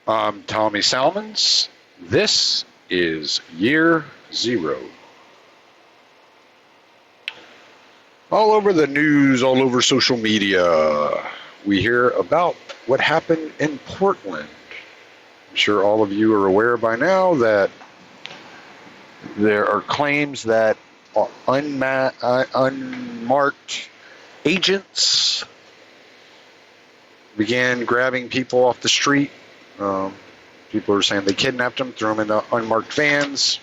I'm Tommy Salmons. This is Year Zero. All over the news, all over social media, we hear about what happened in Portland. I'm sure all of you are aware by now that there are claims that unmarked agents began grabbing people off the street. People are saying they kidnapped them, threw them in the unmarked vans,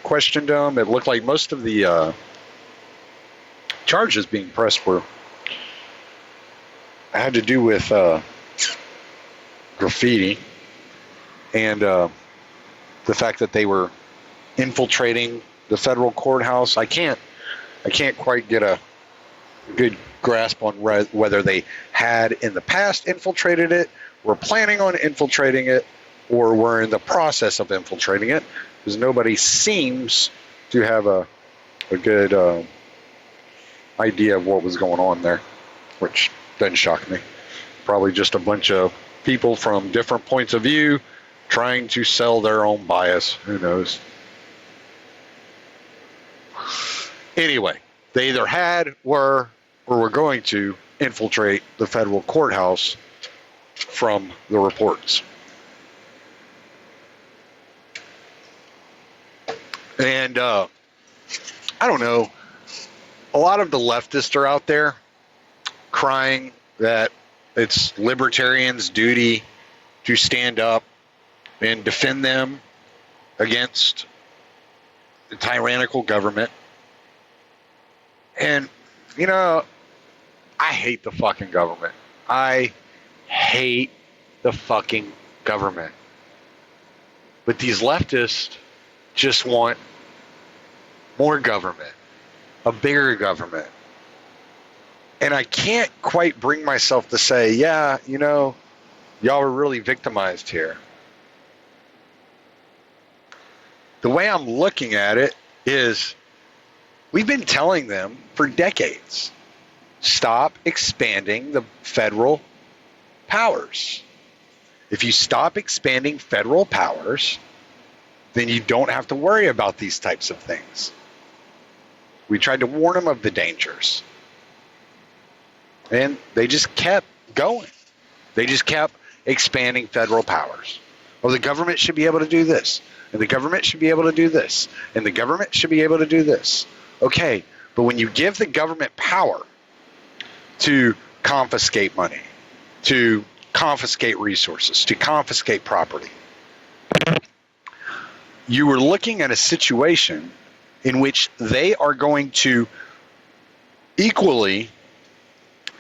questioned them. It looked like most of the charges being pressed had to do with graffiti and the fact that they were infiltrating the federal courthouse. I can't quite get a good grasp on whether they had in the past infiltrated it, were planning on infiltrating it, or were in the process of infiltrating it, because nobody seems to have a good idea of what was going on there, which doesn't shock me. Probably just a bunch of people from different points of view trying to sell their own bias. Who knows? Anyway, they either had, were, or were going to infiltrate the federal courthouse from the reports. And I don't know, a lot of the leftists are out there crying that it's libertarians' duty to stand up and defend them against the tyrannical government. And, you know, I hate the fucking government. I hate the fucking government. But these leftists just want more government, a bigger government. And I can't quite bring myself to say, yeah, you know, y'all are really victimized here. The way I'm looking at it is we've been telling them for decades, stop expanding the federal powers. If you stop expanding federal powers, then you don't have to worry about these types of things. We tried to warn them of the dangers. And they just kept going. They just kept expanding federal powers. Well, the government should be able to do this, and the government should be able to do this, and the government should be able to do this. Okay, but when you give the government power to confiscate money, to confiscate resources, to confiscate property, you are looking at a situation in which they are going to equally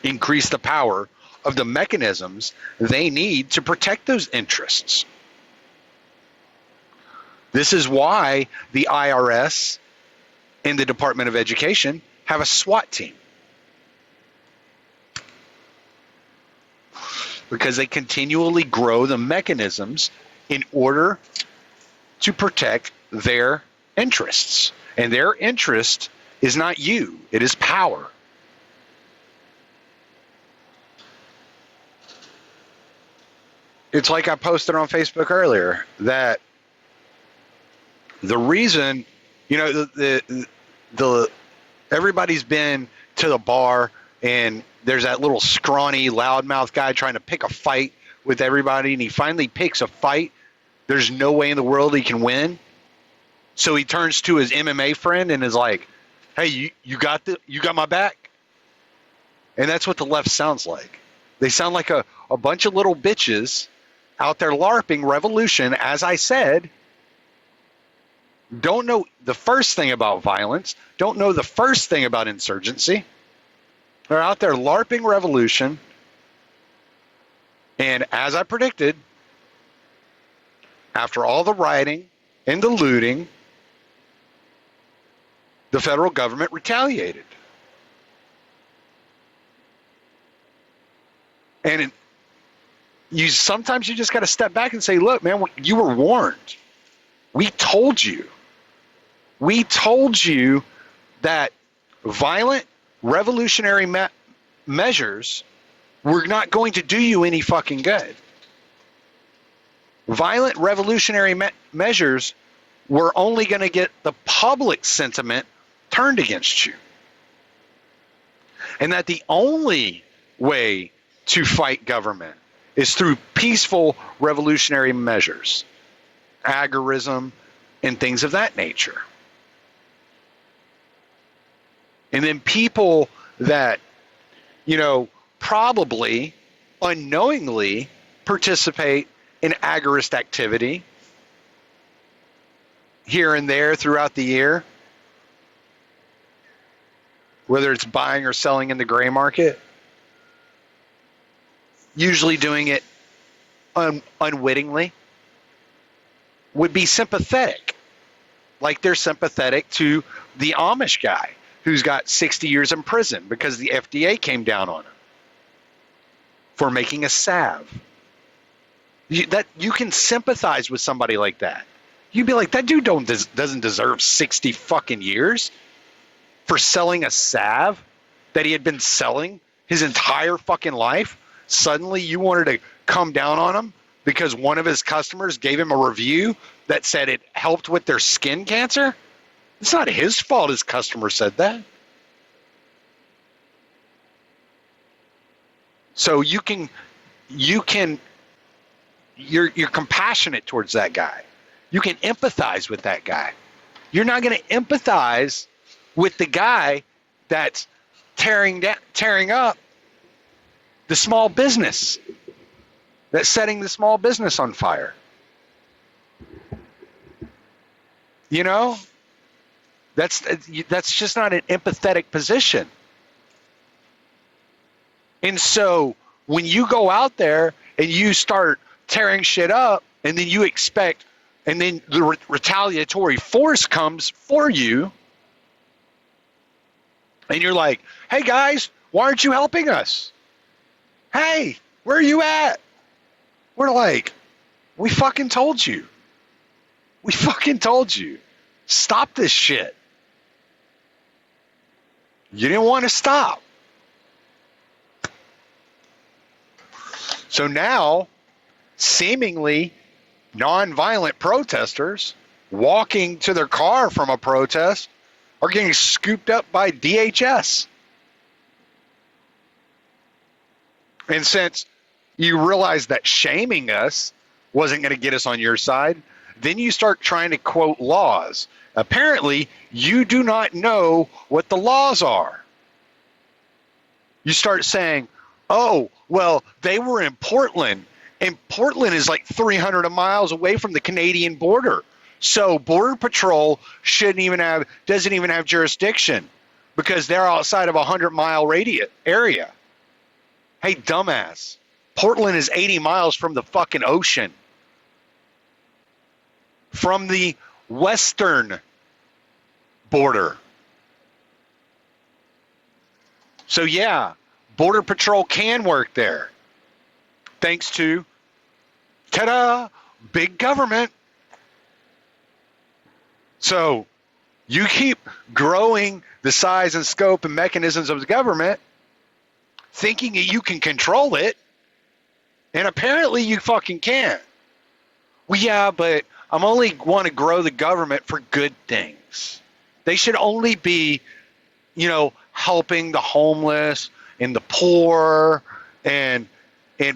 increase the power of the mechanisms they need to protect those interests. This is why the IRS and the Department of Education have a SWAT team. Because they continually grow the mechanisms in order to protect their interests. And their interest is not you, it is power. It's like I posted on Facebook earlier that the reason, you know, the everybody's been to the bar and there's that little scrawny loudmouth guy trying to pick a fight with everybody, and he finally picks a fight. There's no way in the world he can win. So he turns to his MMA friend and is like, "Hey, you got my back?" And that's what the left sounds like. They sound like a bunch of little bitches out there LARPing revolution, as I said, don't know the first thing about violence, don't know the first thing about insurgency. They're out there LARPing revolution, and as I predicted, after all the rioting and the looting, the federal government retaliated. And sometimes you just got to step back and say, look, man, you were warned. We told you. We told you that violent revolutionary measures were not going to do you any fucking good. Violent revolutionary measures were only going to get the public sentiment turned against you. And that the only way to fight government is through peaceful revolutionary measures, agorism, and things of that nature. And then people that, probably unknowingly participate in agorist activity here and there throughout the year, whether it's buying or selling in the gray market, usually doing it unwittingly, would be sympathetic. Like they're sympathetic to the Amish guy who's got 60 years in prison because the FDA came down on him for making a salve. You can sympathize with somebody like that. You'd be like, that dude doesn't deserve 60 fucking years for selling a salve that he had been selling his entire fucking life. Suddenly you wanted to come down on him because one of his customers gave him a review that said it helped with their skin cancer? It's not his fault his customer said that. So you're compassionate towards that guy. You can empathize with that guy. You're not going to empathize with the guy that's tearing up the small business, that's setting the small business on fire. That's just not an empathetic position. And so when you go out there and you start tearing shit up, and then you expect, and then the retaliatory force comes for you, and you're like, hey guys, why aren't you helping us? Hey, where are you at? We're like, we fucking told you. We fucking told you. Stop this shit. You didn't want to stop. So now, seemingly nonviolent protesters walking to their car from a protest are getting scooped up by DHS. And since you realize that shaming us wasn't going to get us on your side, then you start trying to quote laws. Apparently, you do not know what the laws are. You start saying, oh, well, they were in Portland, and Portland is like 300 miles away from the Canadian border. So Border Patrol doesn't even have jurisdiction because they're outside of a 100-mile radius area. Hey, dumbass. Portland is 80 miles from the fucking ocean. From the western border. So yeah, Border Patrol can work there. Thanks to, ta-da, big government. So you keep growing the size and scope and mechanisms of the government, thinking that you can control it, and apparently you fucking can't. Well, yeah, but I'm only want to grow the government for good things. They should only be, helping the homeless and the poor and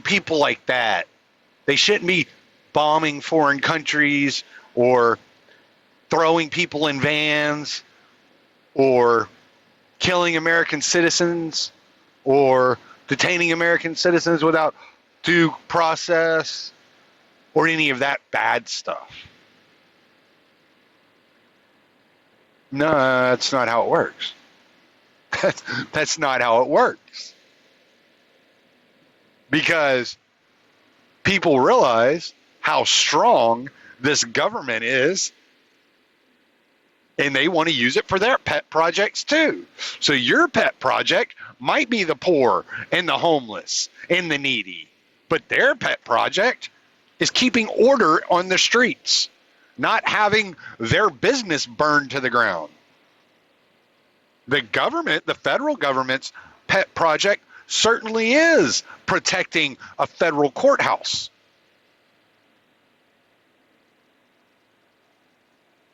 people like that. They shouldn't be bombing foreign countries or throwing people in vans or killing American citizens or detaining American citizens without due process or any of that bad stuff. No, that's not how it works. That's not how it works. Because people realize how strong this government is, and they want to use it for their pet projects too. So your pet project might be the poor and the homeless and the needy, but their pet project is keeping order on the streets, not having their business burned to the ground. The government, the federal government's pet project certainly is protecting a federal courthouse.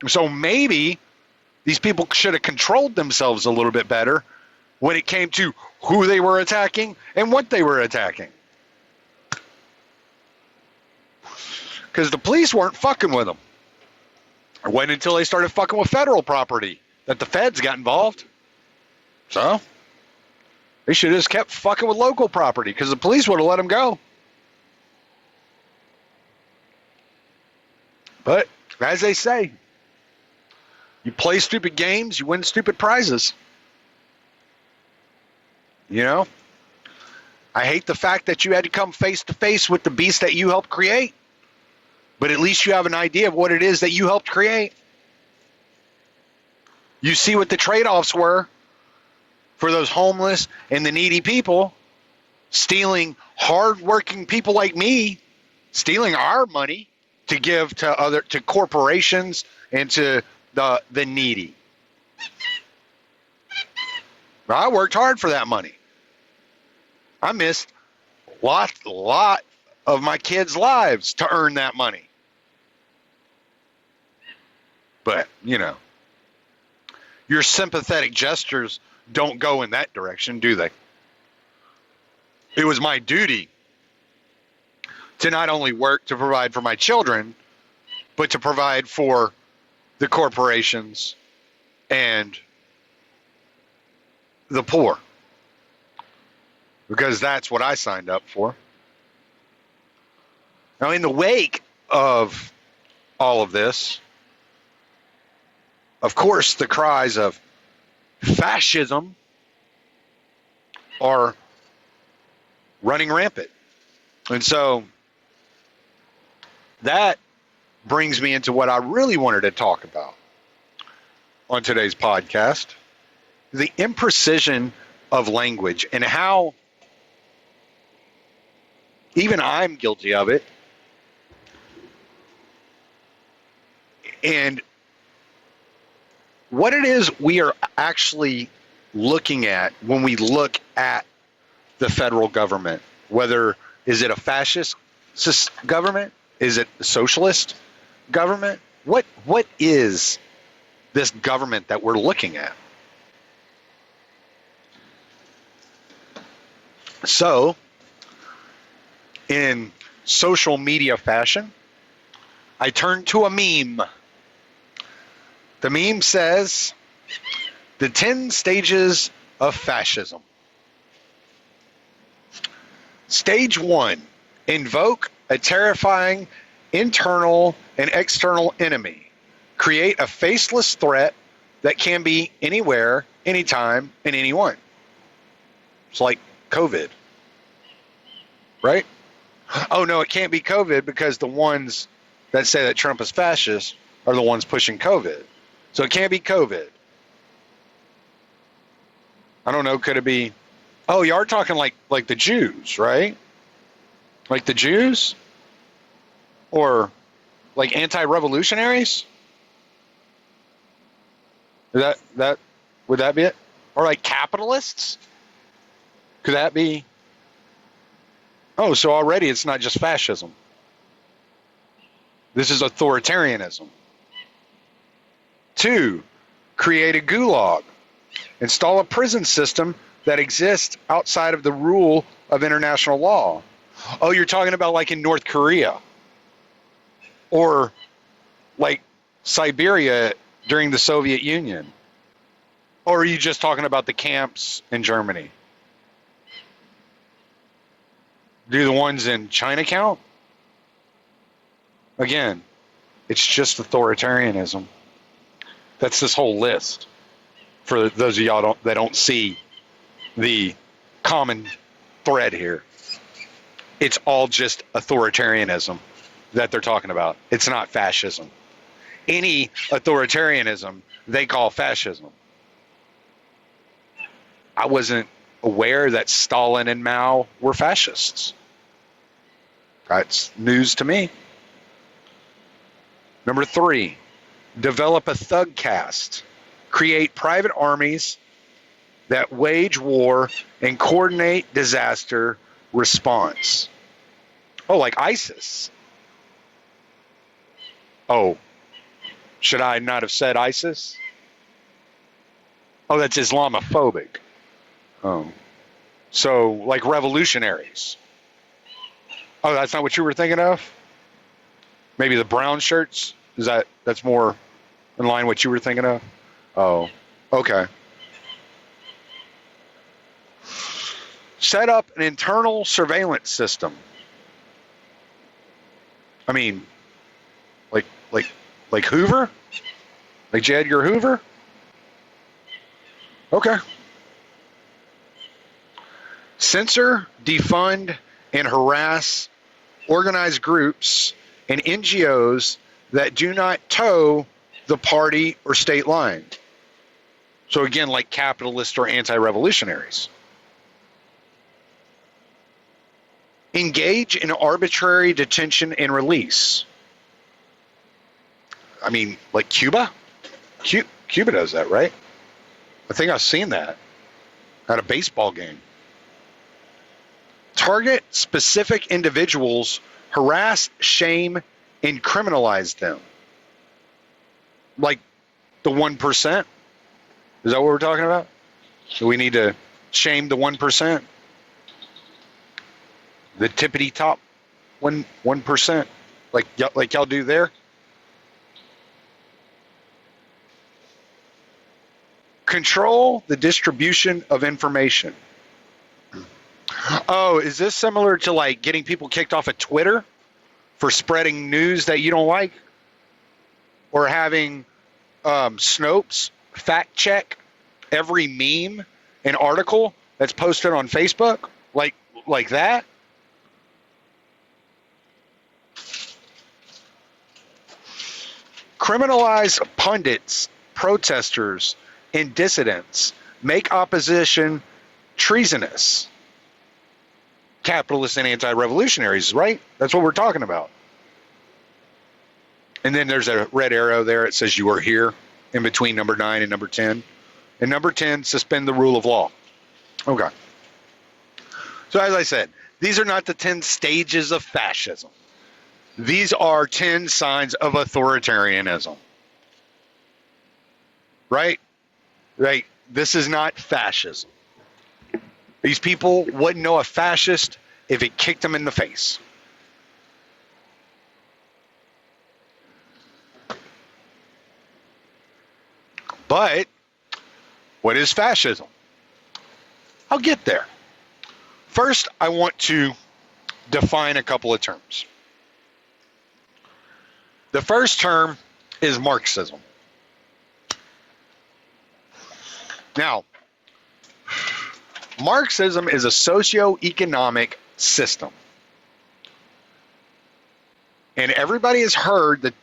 So maybe these people should have controlled themselves a little bit better when it came to who they were attacking and what they were attacking. Because the police weren't fucking with them. It wasn't until they started fucking with federal property that the feds got involved. So they should have just kept fucking with local property because the police would have let them go. But as they say, you play stupid games, you win stupid prizes. You know? I hate the fact that you had to come face to face with the beast that you helped create. But at least you have an idea of what it is that you helped create. You see what the trade-offs were for those homeless and the needy people, stealing hard-working people like me, stealing our money to give to corporations and to the needy. I worked hard for that money. I missed a lot of my kids' lives to earn that money. But, you know, your sympathetic gestures don't go in that direction, do they? It was my duty to not only work to provide for my children, but to provide for the corporations and the poor. Because that's what I signed up for. Now, in the wake of all of this, of course, the cries of fascism are running rampant. And so that brings me into what I really wanted to talk about on today's podcast, the imprecision of language and how even I'm guilty of it. And what it is we are actually looking at when we look at the federal government, whether is it a fascist government? Is it a socialist government? What is this government that we're looking at? So, in social media fashion, I turned to a meme. The meme says, the 10 stages of fascism. Stage 1, invoke a terrifying internal and external enemy. Create a faceless threat that can be anywhere, anytime, and anyone. It's like COVID, right? Oh, no, it can't be COVID because the ones that say that Trump is fascist are the ones pushing COVID. So it can't be COVID. I don't know, could it be? Oh, you are talking like the Jews, right? Like the Jews? Or like anti-revolutionaries? Would that be it? Or like capitalists? Could that be? Oh, so already it's not just fascism. This is authoritarianism. 2, create a gulag. Install a prison system that exists outside of the rule of international law. Oh, you're talking about like in North Korea or like Siberia during the Soviet Union? Or are you just talking about the camps in Germany? Do the ones in China count? Again, it's just authoritarianism. That's this whole list. For those of y'all that don't see the common thread here, it's all just authoritarianism that they're talking about. It's not fascism. Any authoritarianism they call fascism. I wasn't aware that Stalin and Mao were fascists. That's news to me. Number 3, develop a thug caste. Create private armies that wage war and coordinate disaster response. Oh, like ISIS. Oh, Should I not have said ISIS? Oh, that's Islamophobic. So, like revolutionaries. Oh, that's not what you were thinking of? Maybe the brown shirts? That's more in line what you were thinking of? Oh, okay. Set up an internal surveillance system. I mean, like Hoover? Like J. Edgar Hoover? Okay. Censor, defund, and harass organized groups and NGOs that do not toe the party or state line. So again, like capitalists or anti-revolutionaries. Engage in arbitrary detention and release. I mean, like Cuba? Cuba does that, right? I think I've seen that at a baseball game. Target specific individuals, harass, shame, and criminalize them. Like the 1%? Is that what we're talking about? So we need to shame the 1%? The tippity top 1%? Like y'all do there? Control the distribution of information. Oh, is this similar to like getting people kicked off of Twitter for spreading news that you don't like? Or having Snopes fact check every meme and article that's posted on Facebook? Like that? Criminalize pundits, protesters, and dissidents. Make opposition treasonous. Capitalists and anti-revolutionaries, right? That's what we're talking about. And then there's a red arrow there. It says you are here in between number 9 and number 10. And number 10, suspend the rule of law. Okay. So as I said, these are not the 10 stages of fascism. These are 10 signs of authoritarianism. Right? Right. This is not fascism. These people wouldn't know a fascist if it kicked them in the face. But what is fascism? I'll get there. First, I want to define a couple of terms. The first term is Marxism. Now, Marxism is a socio-economic system. And everybody has heard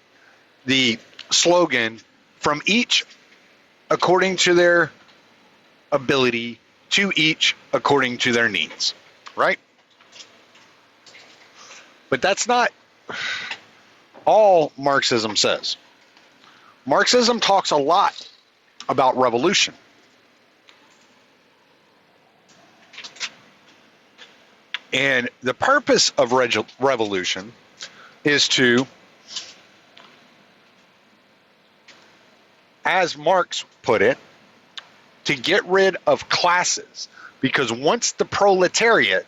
the slogan, from each according to their ability, to each according to their needs, right? But that's not all Marxism says. Marxism talks a lot about revolution. And the purpose of revolution is to, as Marx put it, to get rid of classes. Because once the proletariat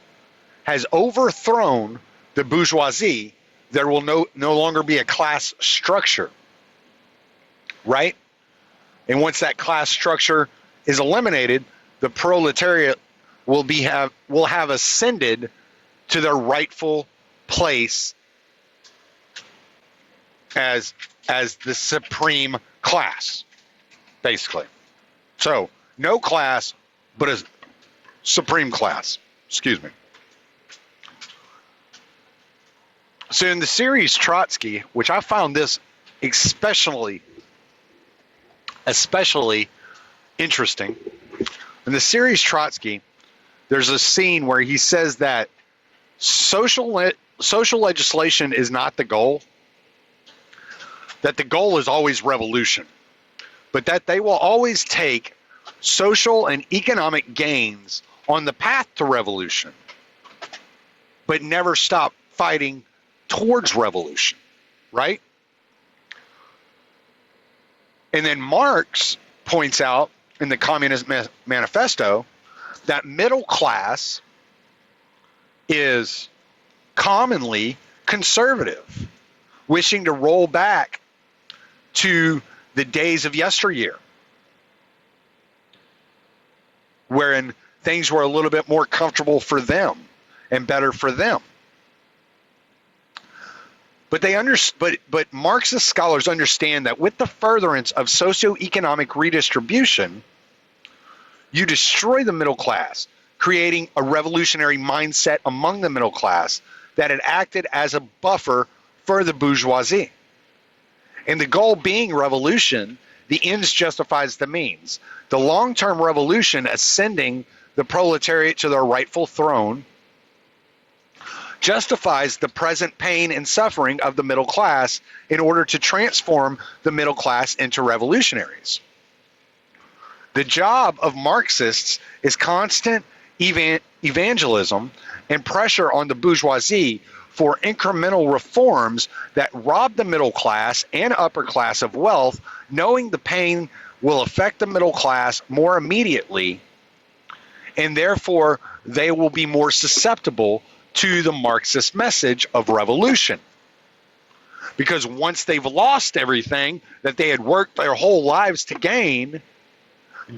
has overthrown the bourgeoisie, there will no longer be a class structure, right? And once that class structure is eliminated, the proletariat will have ascended to their rightful place as the supreme class, basically. So no class, but a supreme class. Excuse me. So in the series Trotsky, which I found this especially interesting, in the series Trotsky, there's a scene where he says that social legislation is not the goal, that the goal is always revolution, but that they will always take social and economic gains on the path to revolution, but never stop fighting towards revolution, right? And then Marx points out in the Communist Manifesto that middle class is commonly conservative, wishing to roll back to the days of yesteryear, wherein things were a little bit more comfortable for them and better for them. But Marxist scholars understand that with the furtherance of socioeconomic redistribution, you destroy the middle class, creating a revolutionary mindset among the middle class that had acted as a buffer for the bourgeoisie. And the goal being revolution, the ends justifies the means. The long-term revolution ascending the proletariat to their rightful throne justifies the present pain and suffering of the middle class in order to transform the middle class into revolutionaries. The job of Marxists is constant evangelism and pressure on the bourgeoisie for incremental reforms that rob the middle class and upper class of wealth, knowing the pain will affect the middle class more immediately, and therefore they will be more susceptible to the Marxist message of revolution. Because once they've lost everything that they had worked their whole lives to gain,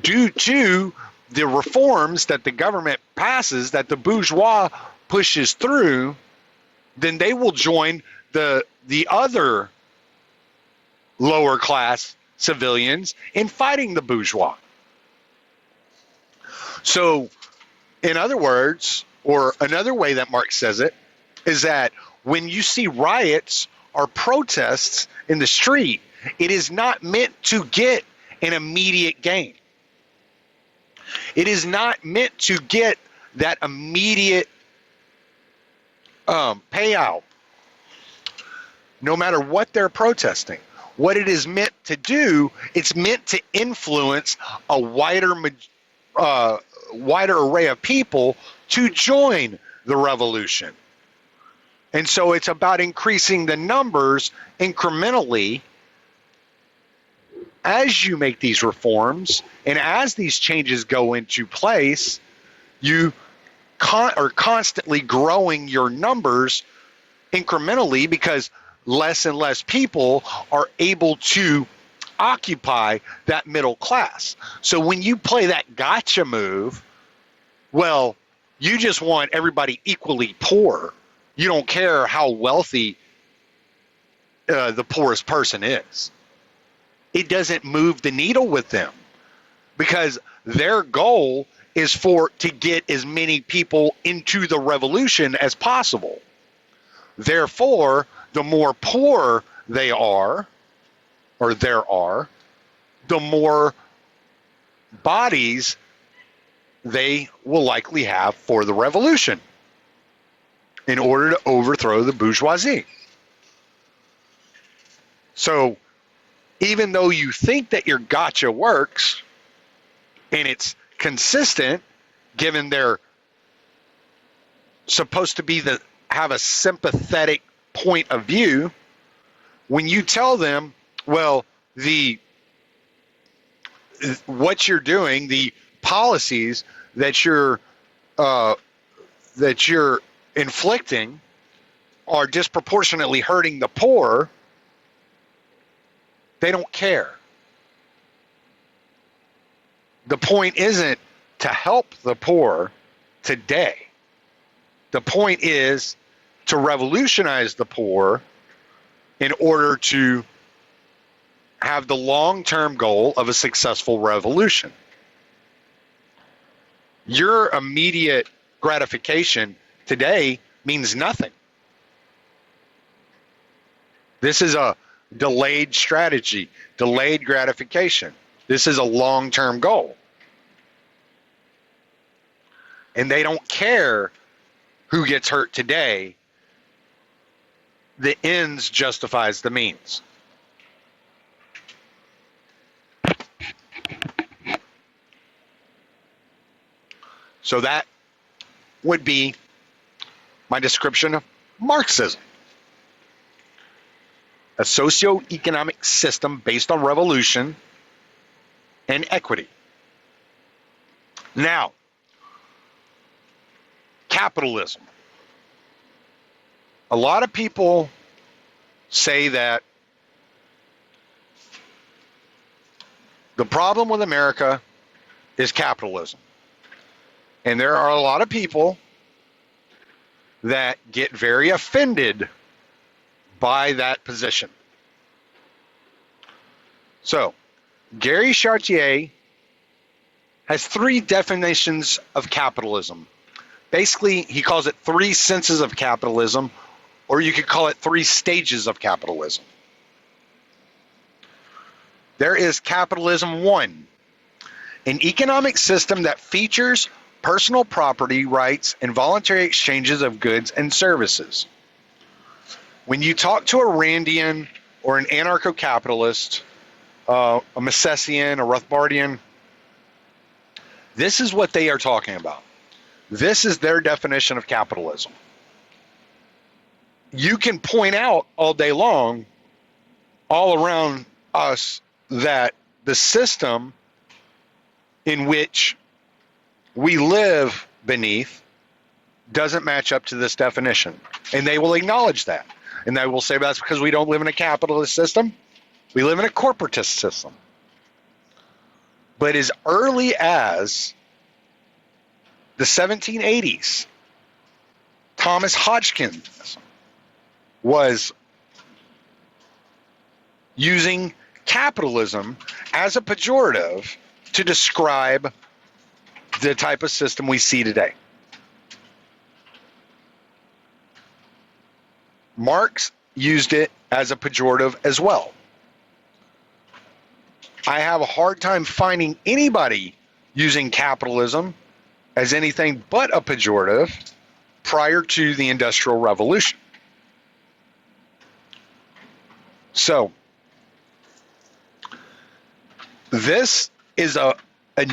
due to the reforms that the government passes, that the bourgeois pushes through, then they will join the other lower class civilians in fighting the bourgeois. So, in other words, or another way that Marx says it, is that when you see riots or protests in the street, it is not meant to get an immediate gain. It is not meant to get that immediate payout, no matter what they're protesting. What it is meant to do, it's meant to influence a wider array of people to join the revolution. And so it's about increasing the numbers incrementally as you make these reforms, and as these changes go into place, you are constantly growing your numbers incrementally because less and less people are able to occupy that middle class. So when you play that gotcha move, well, you just want everybody equally poor. You don't care how wealthy the poorest person is. It doesn't move the needle with them because their goal is to get as many people into the revolution as possible. Therefore, the more poor they are, or there are, the more bodies they will likely have for the revolution in order to overthrow the bourgeoisie. So, even though you think that your gotcha works and it's consistent, given they're supposed to have a sympathetic point of view, when you tell them, well, what you're doing, the policies that you're inflicting are disproportionately hurting the poor, they don't care. The point isn't to help the poor today. The point is to revolutionize the poor in order to have the long-term goal of a successful revolution. Your immediate gratification today means nothing. This is a delayed strategy, delayed gratification. This is a long-term goal. And they don't care who gets hurt today. The ends justifies the means. So that would be my description of Marxism. a socio-economic system based on revolution and equity. Now, capitalism. A lot of people say that the problem with America is capitalism. And there are a lot of people that get very offended by that position. So, Gary Chartier has 3 definitions of capitalism. Basically, he calls it 3 senses of capitalism, or you could call it 3 stages of capitalism. There is capitalism 1, an economic system that features personal property rights and voluntary exchanges of goods and services. When you talk to a Randian or an anarcho-capitalist, a Misesian, a Rothbardian, this is what they are talking about. This is their definition of capitalism. You can point out all day long, all around us, that the system in which we live beneath doesn't match up to this definition. And they will acknowledge that. And they will say that's because we don't live in a capitalist system. We live in a corporatist system. But as early as the 1780s, Thomas Hodgkins was using capitalism as a pejorative to describe the type of system we see today. Marx used it as a pejorative as well. I have a hard time finding anybody using capitalism as anything but a pejorative prior to the Industrial Revolution. So, this is a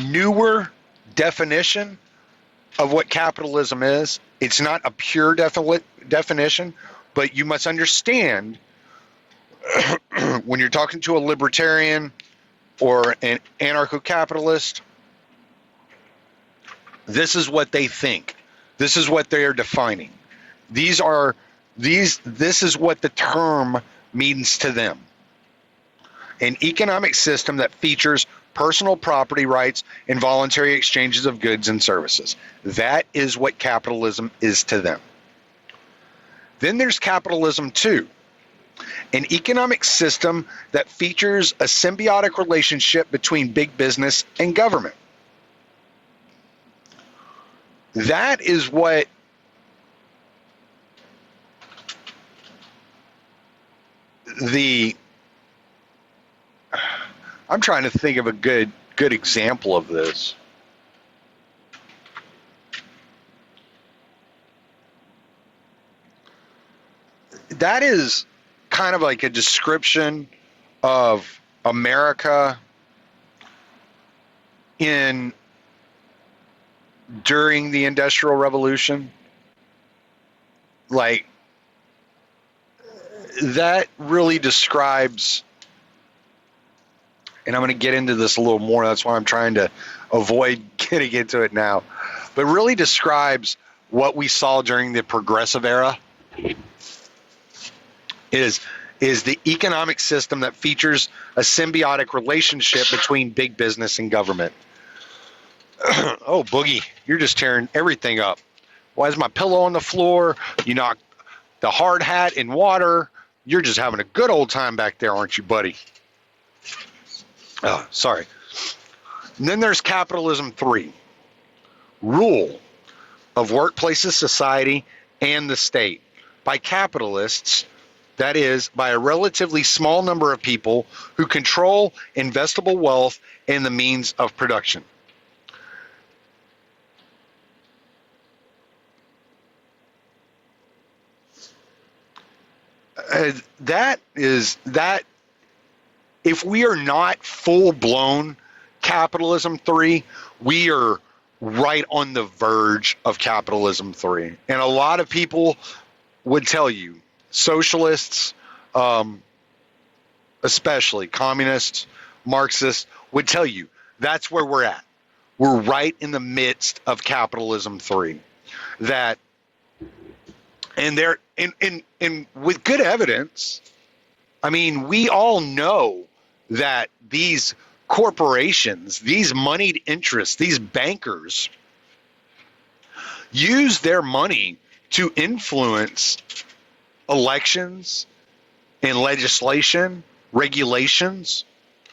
newer definition of what capitalism is. It's not a pure definition, but you must understand when you're talking to a libertarian or an anarcho-capitalist, this is what they think. This is what they are defining. This is what the term means to them. An economic system that features personal property rights and voluntary exchanges of goods and services. That is what capitalism is to them. Then there's capitalism 2, an economic system that features a symbiotic relationship between big business and government. That is what I'm trying to think of a good example of this. That is kind of like a description of America during the Industrial Revolution. Like, that really describes, and I'm going to get into this a little more, that's why I'm trying to avoid getting into it now, but really describes what we saw during the Progressive era. Is the economic system that features a symbiotic relationship between big business and government. Oh, Boogie, you're just tearing everything up. Why is my pillow on the floor? You knocked the hard hat in water. You're just having a good old time back there, aren't you, buddy? Oh, sorry. And then there's capitalism 3, rule of workplaces, society, and the state by capitalists. That is, by a relatively small number of people who control investable wealth and the means of production. That if we are not full-blown capitalism 3, we are right on the verge of capitalism 3. And a lot of people would tell you, socialists, especially communists, Marxists, would tell you that's where we're at. We're right in the midst of capitalism 3. That, and they're in with good evidence. I mean, we all know that these corporations, these moneyed interests, these bankers use their money to influence elections and legislation, regulations.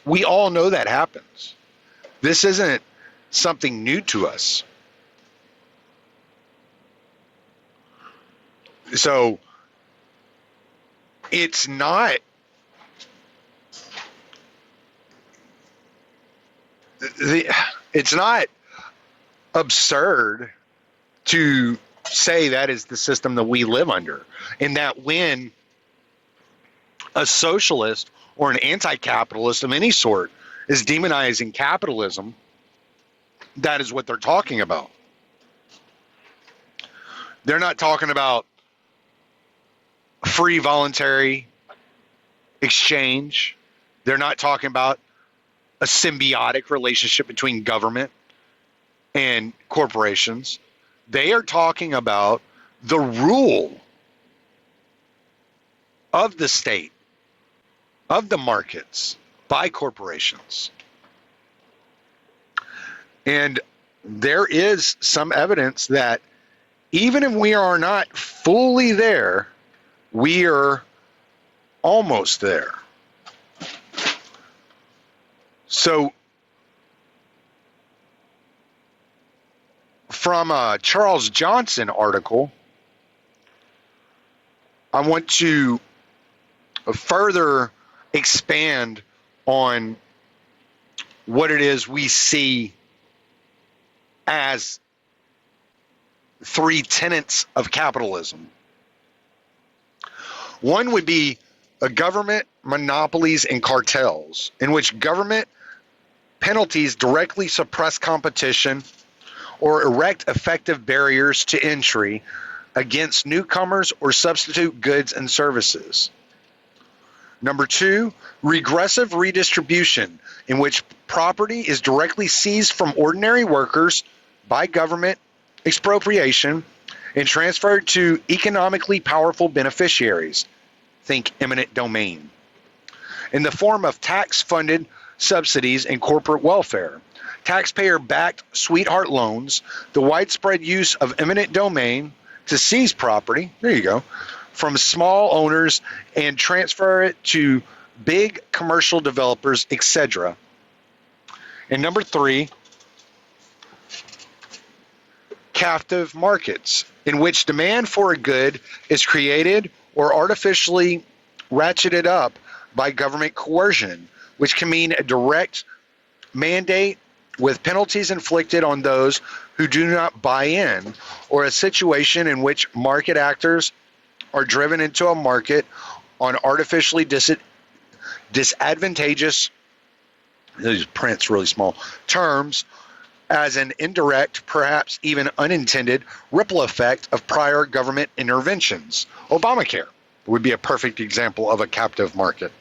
We all know that happens. This isn't something new to us. So it's not it's not absurd to say that is the system that we live under, and that when a socialist or an anti-capitalist of any sort is demonizing capitalism, that is what they're talking about. They're not talking about free voluntary exchange. They're not talking about a symbiotic relationship between government and corporations. They are talking about the rule of the state, of the markets, by corporations. And there is some evidence that even if we are not fully there, we are almost there. So, from a Charles Johnson article, I want to further expand on what it is we see as 3 tenets of capitalism. One would be a government, monopolies, and cartels, in which government penalties directly suppress competition or erect effective barriers to entry against newcomers or substitute goods and services. Number 2, regressive redistribution, in which property is directly seized from ordinary workers by government expropriation and transferred to economically powerful beneficiaries. Think eminent domain. In the form of tax-funded subsidies and corporate welfare, taxpayer-backed sweetheart loans, the widespread use of eminent domain to seize property, there you go, from small owners and transfer it to big commercial developers, etc. And number 3, captive markets, in which demand for a good is created or artificially ratcheted up by government coercion, which can mean a direct mandate with penalties inflicted on those who do not buy in, or a situation in which market actors are driven into a market on artificially disadvantageous, these print's really small, terms, as an indirect, perhaps even unintended, ripple effect of prior government interventions. Obamacare would be a perfect example of a captive market.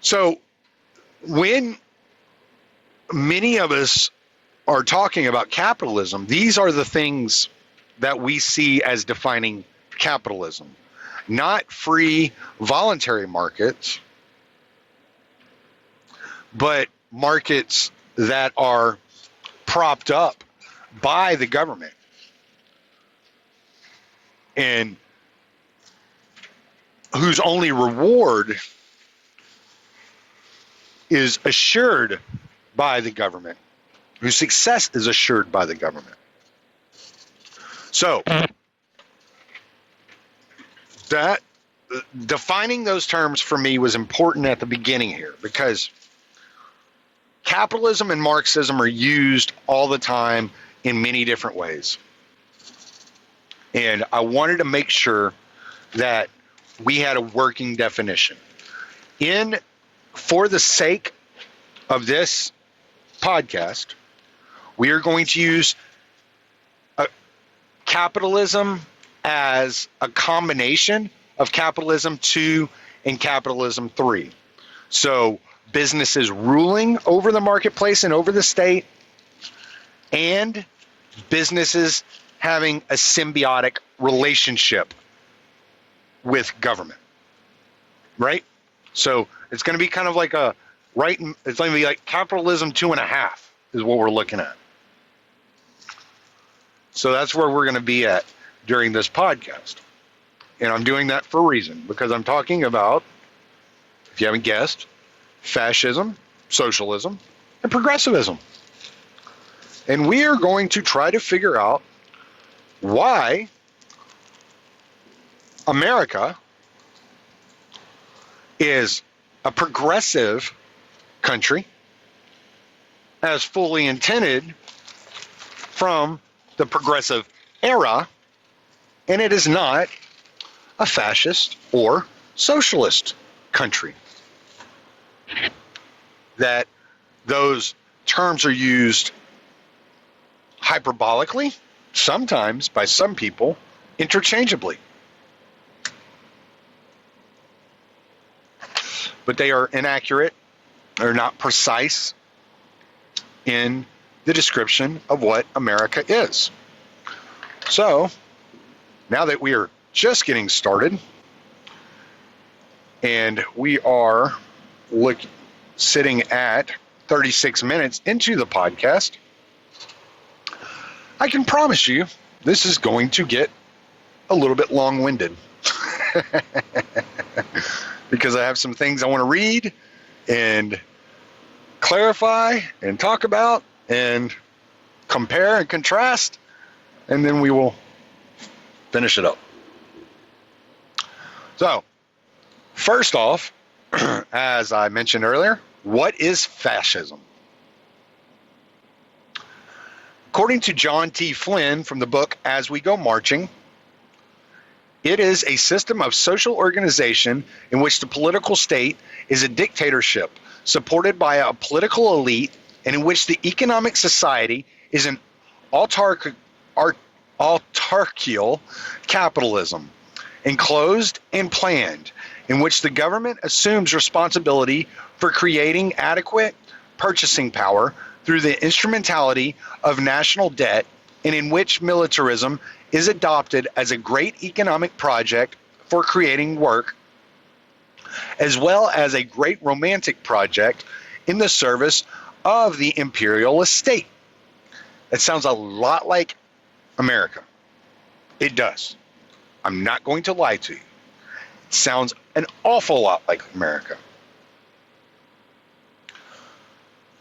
So when many of us are talking about capitalism, these are the things that we see as defining capitalism. Not free, voluntary markets, but markets that are propped up by the government and whose only reward is assured by the government, whose success is assured by the government. So that defining those terms for me was important at the beginning here, because capitalism and Marxism are used all the time in many different ways. And I wanted to make sure that we had a working definition. For the sake of this podcast, we are going to use capitalism as a combination of capitalism 2 and capitalism 3. So businesses ruling over the marketplace and over the state, and businesses having a symbiotic relationship with government, right? So it's going to be kind of like it's going to be like capitalism 2.5 is what we're looking at. So that's where we're going to be at during this podcast. And I'm doing that for a reason, because I'm talking about, if you haven't guessed, fascism, socialism, and progressivism. And we are going to try to figure out why America is a progressive country as fully intended from the progressive era, and it is not a fascist or socialist country. That those terms are used hyperbolically, sometimes by some people, interchangeably. But they are inaccurate or not precise in the description of what America is. So, now that we are just getting started, and we are sitting at 36 minutes into the podcast, I can promise you this is going to get a little bit long-winded because I have some things I want to read and clarify and talk about and compare and contrast, and then we will finish it up. So, first off, as I mentioned earlier, what is fascism? According to John T. Flynn from the book As We Go Marching, it is a system of social organization in which the political state is a dictatorship supported by a political elite, and in which the economic society is an autarchial capitalism, enclosed and planned, in which the government assumes responsibility for creating adequate purchasing power through the instrumentality of national debt, and in which militarism is adopted as a great economic project for creating work, as well as a great romantic project in the service of the imperial estate. It sounds a lot like America. It does. I'm not going to lie to you. It sounds an awful lot like America.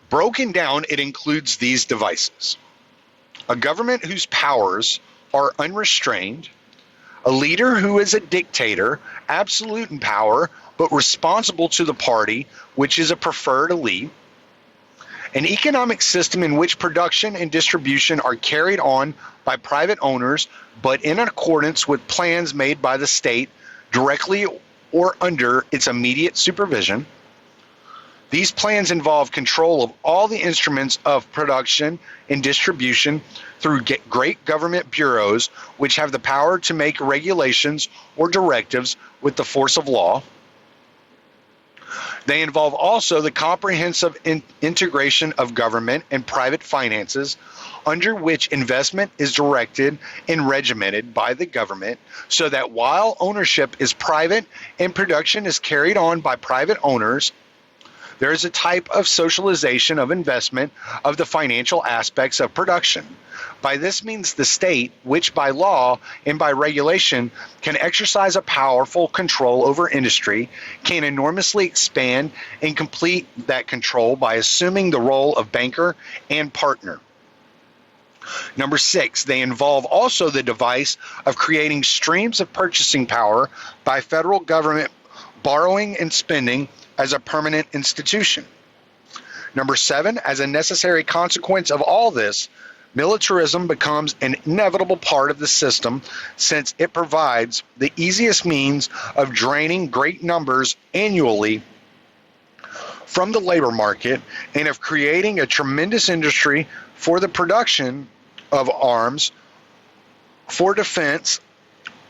Broken down, it includes these devices: a government whose powers are unrestrained, a leader who is a dictator, absolute in power, but responsible to the party, which is a preferred elite, an economic system in which production and distribution are carried on by private owners, but in accordance with plans made by the state directly or under its immediate supervision. These plans involve control of all the instruments of production and distribution through great government bureaus, which have the power to make regulations or directives with the force of law. They involve also the comprehensive integration of government and private finances, under which investment is directed and regimented by the government, so that while ownership is private and production is carried on by private owners, there is a type of socialization of investment of the financial aspects of production. By this means the state, which by law and by regulation can exercise a powerful control over industry, can enormously expand and complete that control by assuming the role of banker and partner. Number 6, they involve also the device of creating streams of purchasing power by federal government borrowing and spending as a permanent institution. Number 7, as a necessary consequence of all this, militarism becomes an inevitable part of the system, since it provides the easiest means of draining great numbers annually from the labor market and of creating a tremendous industry for the production of arms for defense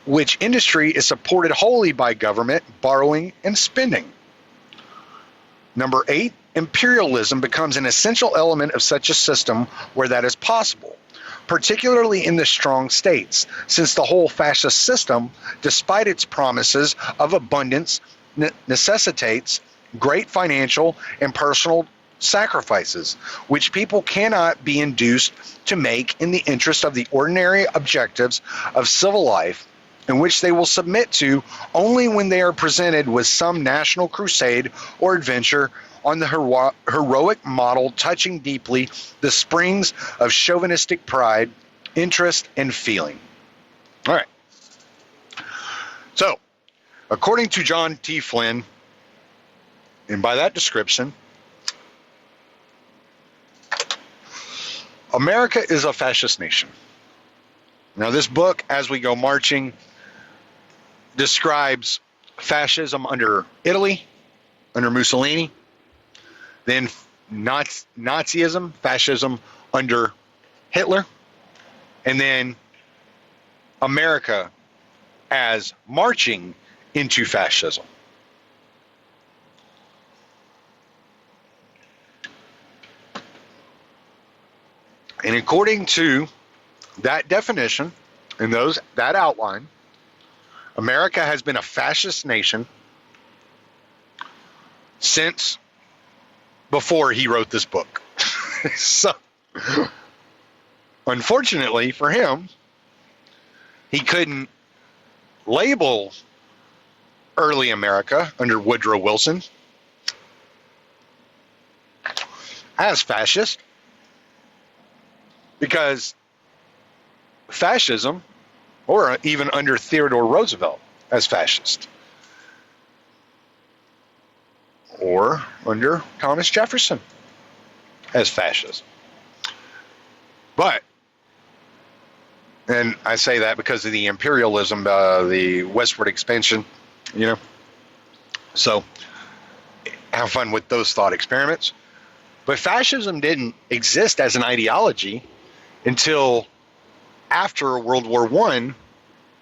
which industry is supported wholly by government, borrowing, and spending. Number 8, imperialism becomes an essential element of such a system where that is possible, particularly in the strong states, since the whole fascist system, despite its promises of abundance, necessitates great financial and personal sacrifices, which people cannot be induced to make in the interest of the ordinary objectives of civil life, and which they will submit to only when they are presented with some national crusade or adventure on the heroic model touching deeply the springs of chauvinistic pride, interest, and feeling. All right. So, according to John T. Flynn, and by that description, America is a fascist nation. Now, this book, As We Go Marching, describes fascism under Italy, under Mussolini, then Nazism, fascism under Hitler, and then America as marching into fascism. And according to that definition and that outline, America has been a fascist nation since before he wrote this book. So, unfortunately for him, he couldn't label early America under Woodrow Wilson as fascist, because fascism, or even under Theodore Roosevelt as fascist, or under Thomas Jefferson as fascist. But, and I say that because of the imperialism, the westward expansion, so have fun with those thought experiments. But fascism didn't exist as an ideology until after World War I,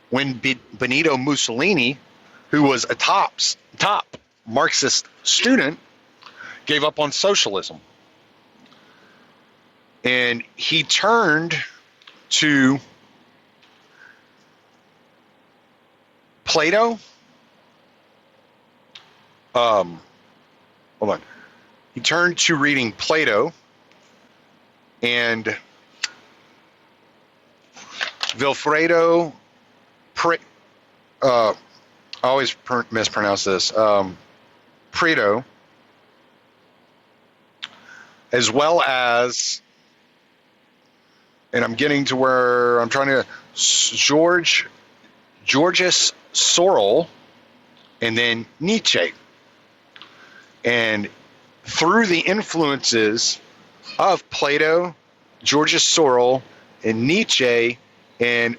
when Benito Mussolini, who was a top Marxist student, gave up on socialism. And he turned to Plato. Hold on. He turned to reading Plato and Vilfredo, I always mispronounce this, Pareto, as well as, and I'm getting to where I'm trying to, Georges Sorel, and then Nietzsche. And through the influences of Plato, Georges Sorel, and Nietzsche, and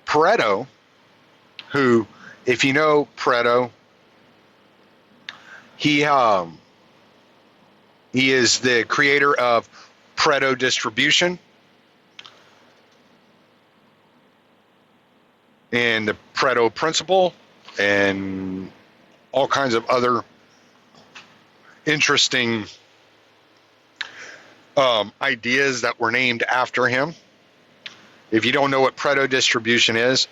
Pareto, who, if you know Pareto, he is the creator of Pareto distribution and the Pareto principle and all kinds of other interesting ideas that were named after him. If you don't know what Pareto distribution is,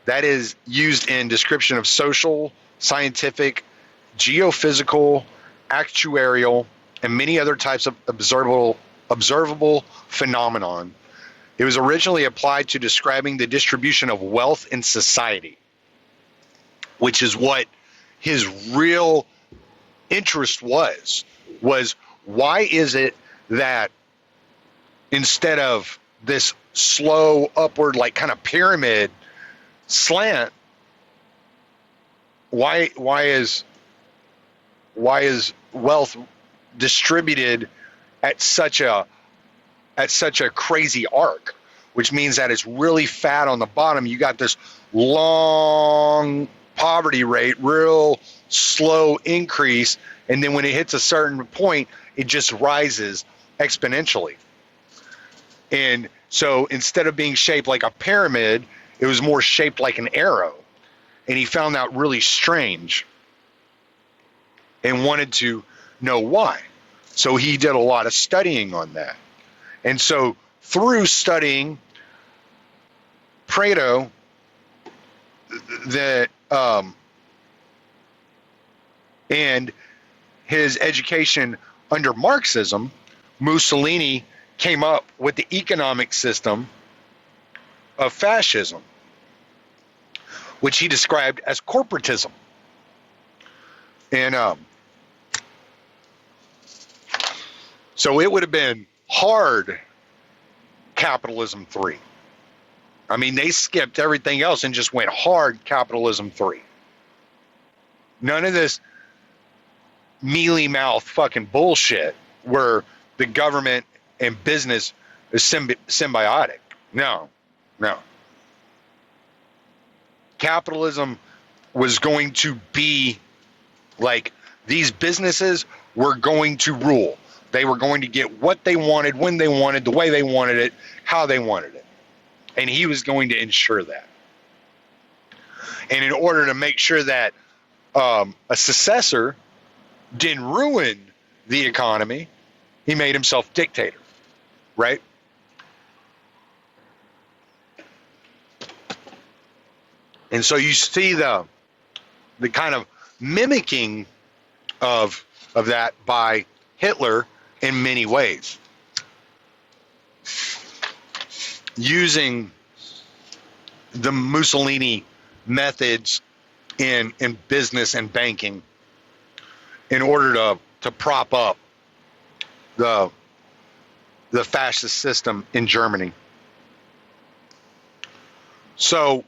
that is used in description of social, scientific, geophysical, actuarial, and many other types of observable phenomenon. It was originally applied to describing the distribution of wealth in society, which is what his real interest was why is it that instead of this slow upward, like kind of pyramid slant, why is wealth distributed at such a crazy arc, which means that it's really fat on the bottom. You got this long poverty rate, real slow increase, and then when it hits a certain point, it just rises exponentially. And so instead of being shaped like a pyramid, It was more shaped like an arrow. And he found that really strange and wanted to know why. So he did a lot of studying on that. And so through studying Pareto, and his education under Marxism, Mussolini came up with the economic system of fascism, which he described as corporatism. And so it would have been hard capitalism 3. I mean, they skipped everything else and just went hard capitalism 3. None of this mealy mouth fucking bullshit where the government and business is symbiotic. No. Capitalism was going to be like these businesses were going to rule. They were going to get what they wanted, when they wanted, the way they wanted it, how they wanted it. And he was going to ensure that. And in order to make sure that a successor didn't ruin the economy, he made himself dictator, right? And so you see the kind of mimicking of that by Hitler in many ways, using the Mussolini methods in business and banking in order to prop up the fascist system in Germany. So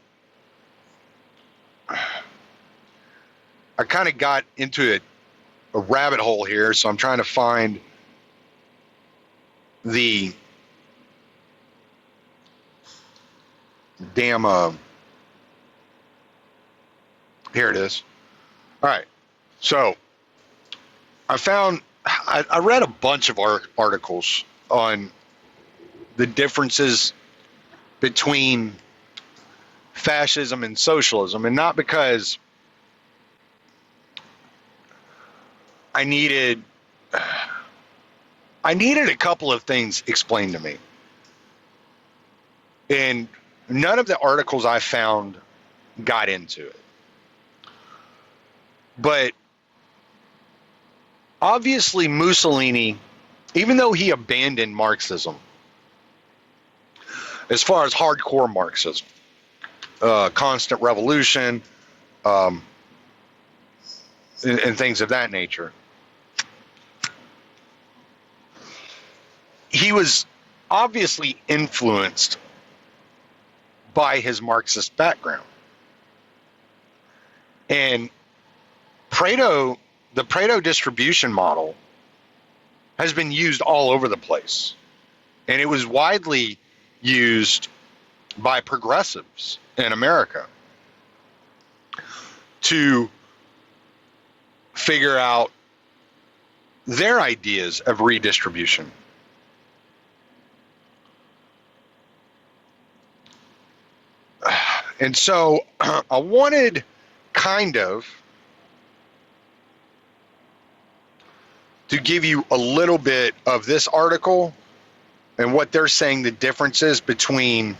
I kind of got into a rabbit hole here, so I'm trying to find the damn here it is. All right, so I read a bunch of articles on the differences between fascism and socialism, and not because I needed a couple of things explained to me. And none of the articles I found got into it. But obviously Mussolini, even though he abandoned Marxism, as far as hardcore Marxism, constant revolution, and things of that nature, he was obviously influenced by his Marxist background. And the Pareto distribution model has been used all over the place. And it was widely used by progressives in America to figure out their ideas of redistribution. And so I wanted kind of to give you a little bit of this article and what they're saying the differences between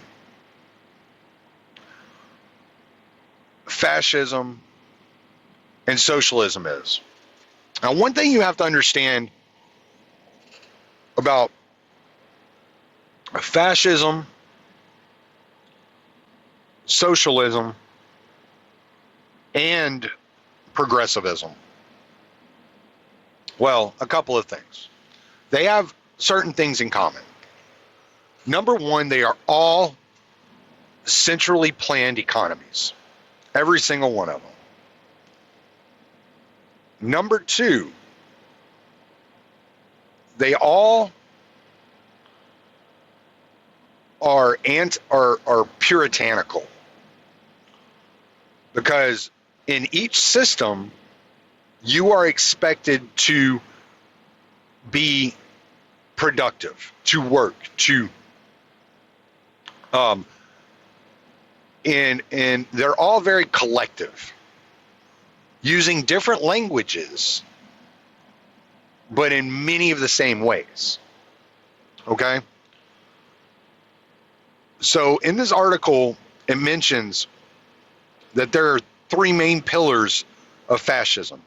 fascism and socialism is. Now, one thing you have to understand about fascism, socialism, and progressivism. Well, a couple of things. They have certain things in common. Number one, they are all centrally planned economies. Every single one of them. Number two, they all are puritanical. Because in each system, you are expected to be productive, to work, to and they're all very collective, using different languages, but in many of the same ways. Okay? So in this article, it mentions that there are three main pillars of fascism: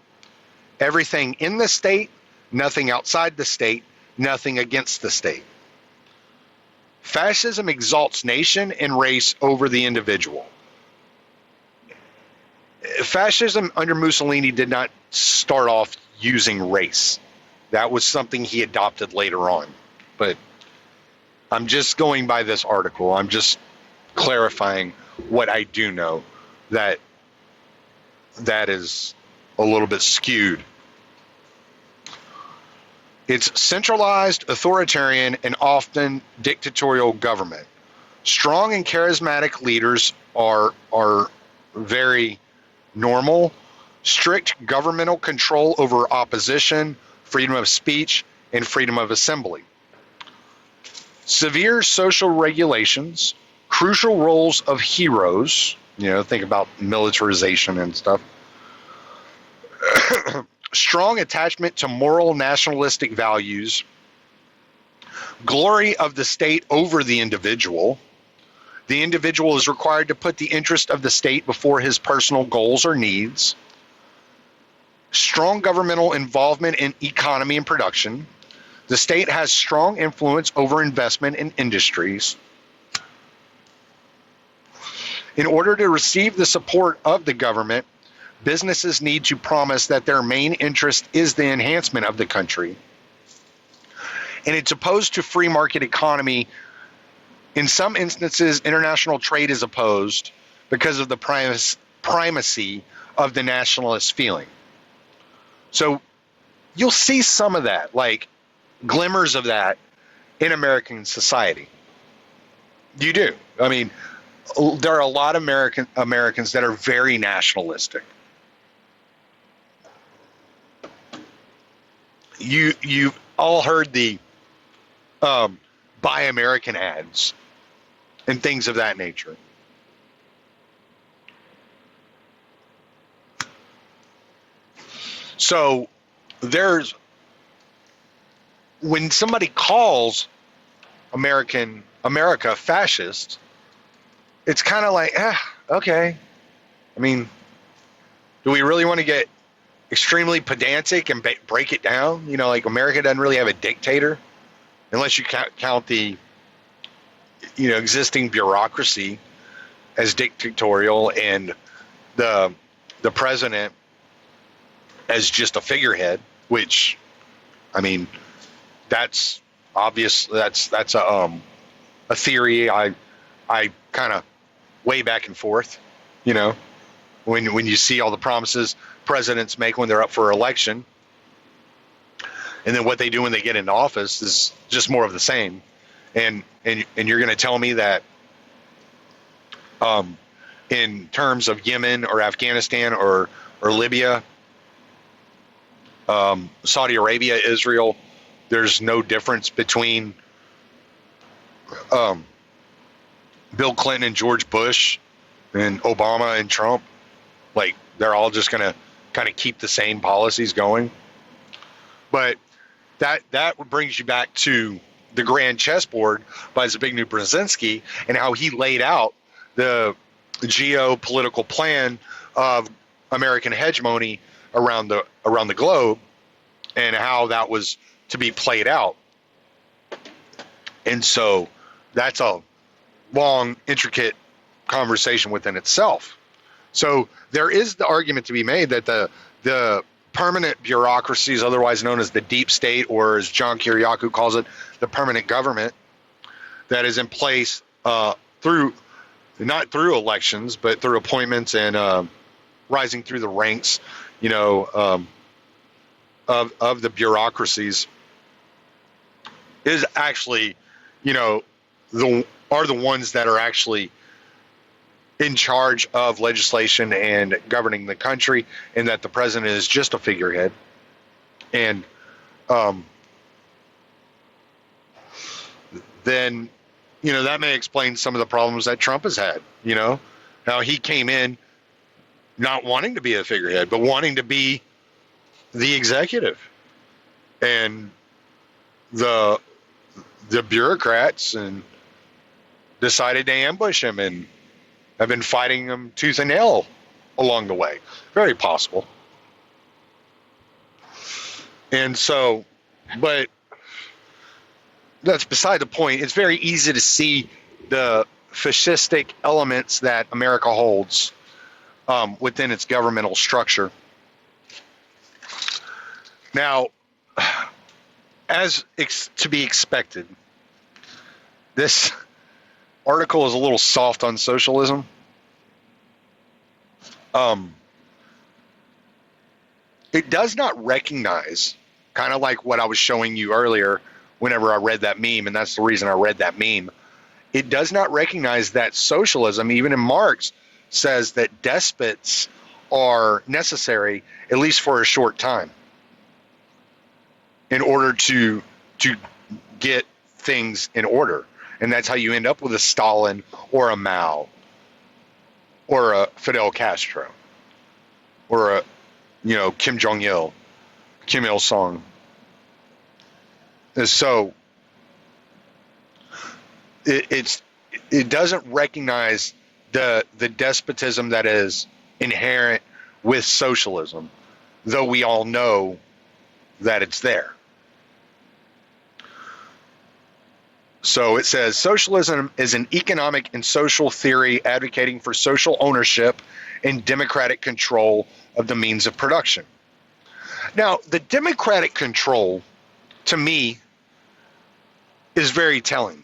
everything in the state, nothing outside the state, nothing against the state. Fascism exalts nation and race over the individual. Fascism under Mussolini did not start off using race. That was something he adopted later on. But I'm just going by this article. I'm just clarifying what I do know, that is a little bit skewed. It's centralized, authoritarian, and often dictatorial government. Strong and charismatic leaders are very normal. Strict governmental control over opposition, freedom of speech, and freedom of assembly. Severe social regulations, crucial roles of heroes, think about militarization and stuff. Strong attachment to moral nationalistic values, glory of the state over the individual. The individual is required to put the interest of the state before his personal goals or needs. Strong governmental involvement in economy and production. The state has strong influence over investment in industries. In order to receive the support of the government, businesses need to promise that their main interest is the enhancement of the country. And it's opposed to free market economy. In some instances, international trade is opposed because of the primacy of the nationalist feeling. So you'll see some of that, like glimmers of that in American society. You do. I mean, there are a lot of Americans that are very nationalistic. You've all heard the Buy American ads and things of that nature. So when somebody calls America fascist, it's kind of like, okay. I mean, do we really want to get extremely pedantic and break it down? Like America doesn't really have a dictator, unless you count the existing bureaucracy as dictatorial, and the president as just a figurehead. Which, I mean, that's obvious. That's a theory I kind of way back and forth. When you see all the promises presidents make when they're up for election, and then what they do when they get into office is just more of the same. And you're going to tell me that in terms of Yemen or Afghanistan or Libya, Saudi Arabia, Israel, there's no difference between Bill Clinton and George Bush and Obama and Trump? Like, they're all just going to kind of keep the same policies going. But that brings you back to the grand chessboard by Zbigniew Brzezinski and how he laid out the geopolitical plan of American hegemony around the globe, and how that was to be played out. And so that's a long, intricate conversation within itself. So there is the argument to be made that the permanent bureaucracies, otherwise known as the deep state, or as John Kiriakou calls it, the permanent government that is in place through, not through elections, but through appointments and rising through the ranks, of the bureaucracies, is actually, are the ones that are actually in charge of legislation and governing the country, and that the president is just a figurehead. And then, that may explain some of the problems that Trump has had, Now, he came in not wanting to be a figurehead, but wanting to be the executive. And the bureaucrats and decided to ambush him and have been fighting him tooth and nail along the way. Very possible. And so, but that's beside the point. It's very easy to see the fascistic elements that America holds within its governmental structure. Now, as to be expected, this article is a little soft on socialism. It does not recognize, kind of like what I was showing you earlier whenever I read that meme, and that's the reason I read that meme. It does not recognize that socialism, even in Marx, says that despots are necessary, at least for a short time, in order to get things in order. And that's how you end up with a Stalin or a Mao or a Fidel Castro or a, Kim Jong-il, Kim Il-sung. And so it doesn't recognize the despotism that is inherent with socialism, though we all know that it's there. So it says, socialism is an economic and social theory advocating for social ownership and democratic control of the means of production. Now, the democratic control, to me, is very telling.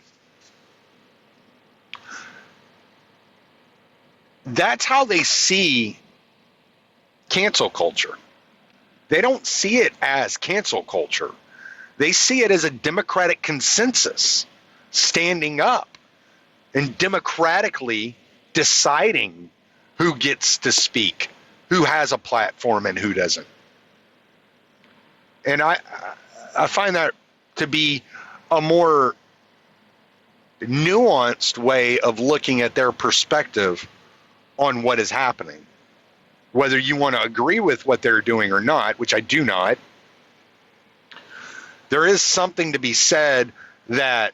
That's how they see cancel culture. They don't see it as cancel culture. They see it as a democratic consensus, standing up and democratically deciding who gets to speak, who has a platform and who doesn't. And I find that to be a more nuanced way of looking at their perspective on what is happening. Whether you want to agree with what they're doing or not, which I do not, there is something to be said that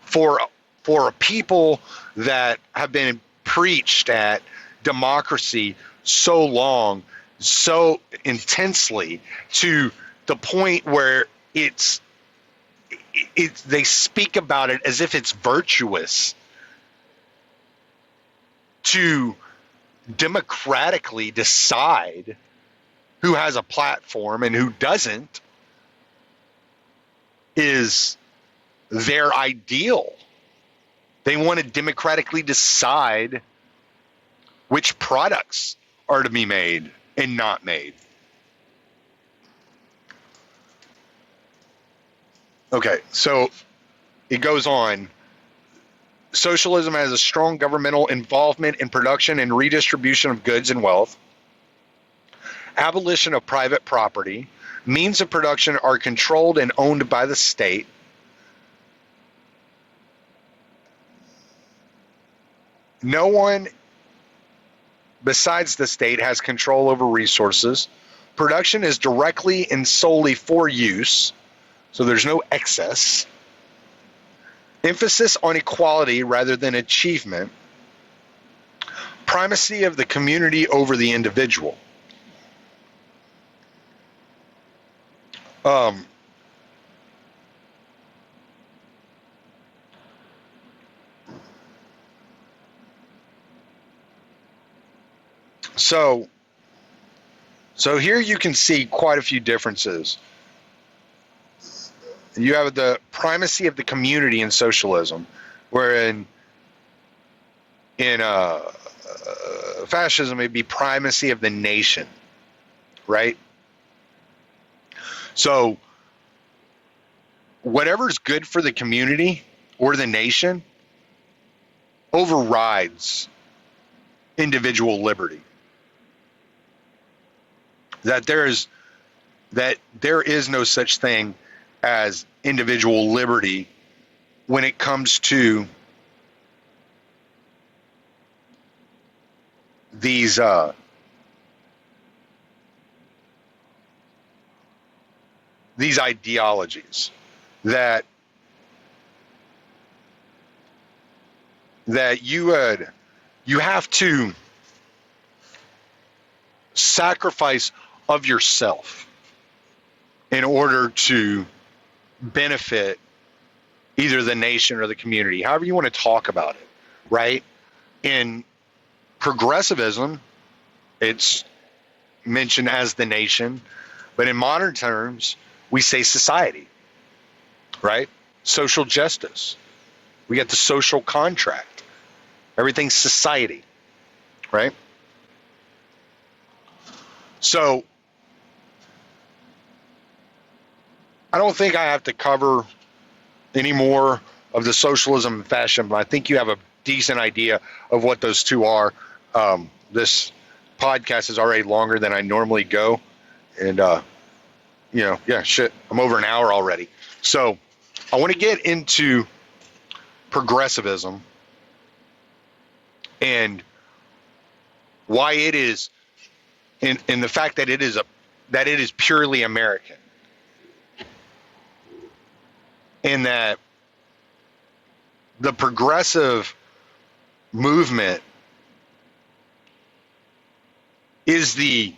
for a people that have been preached at democracy so long, so intensely, to the point where they speak about it as if it's virtuous to democratically decide who has a platform and who doesn't, is their ideal. They want to democratically decide which products are to be made and not made. Okay, so it goes on. Socialism has a strong governmental involvement in production and redistribution of goods and wealth. Abolition of private property. Means of production are controlled and owned by the state. No one besides the state has control over resources. Production is directly and solely for use, so there's no excess. Emphasis on equality rather than achievement. Primacy of the community over the individual. So here you can see quite a few differences. You have the primacy of the community in socialism, where in fascism it'd be primacy of the nation, right? So whatever's good for the community or the nation overrides individual liberty. That there is no such thing as individual liberty when it comes to these ideologies that you have to sacrifice of yourself in order to benefit either the nation or the community, however you want to talk about it, right? In progressivism, it's mentioned as the nation, but in modern terms, we say society, right? Social justice. We get the social contract. Everything's society, right? So I don't think I have to cover any more of the socialism and fascism, but I think you have a decent idea of what those two are. This podcast is already longer than I normally go. And, I'm over an hour already. So I want to get into progressivism and why it is, and the fact that it is purely American, and that the progressive movement is the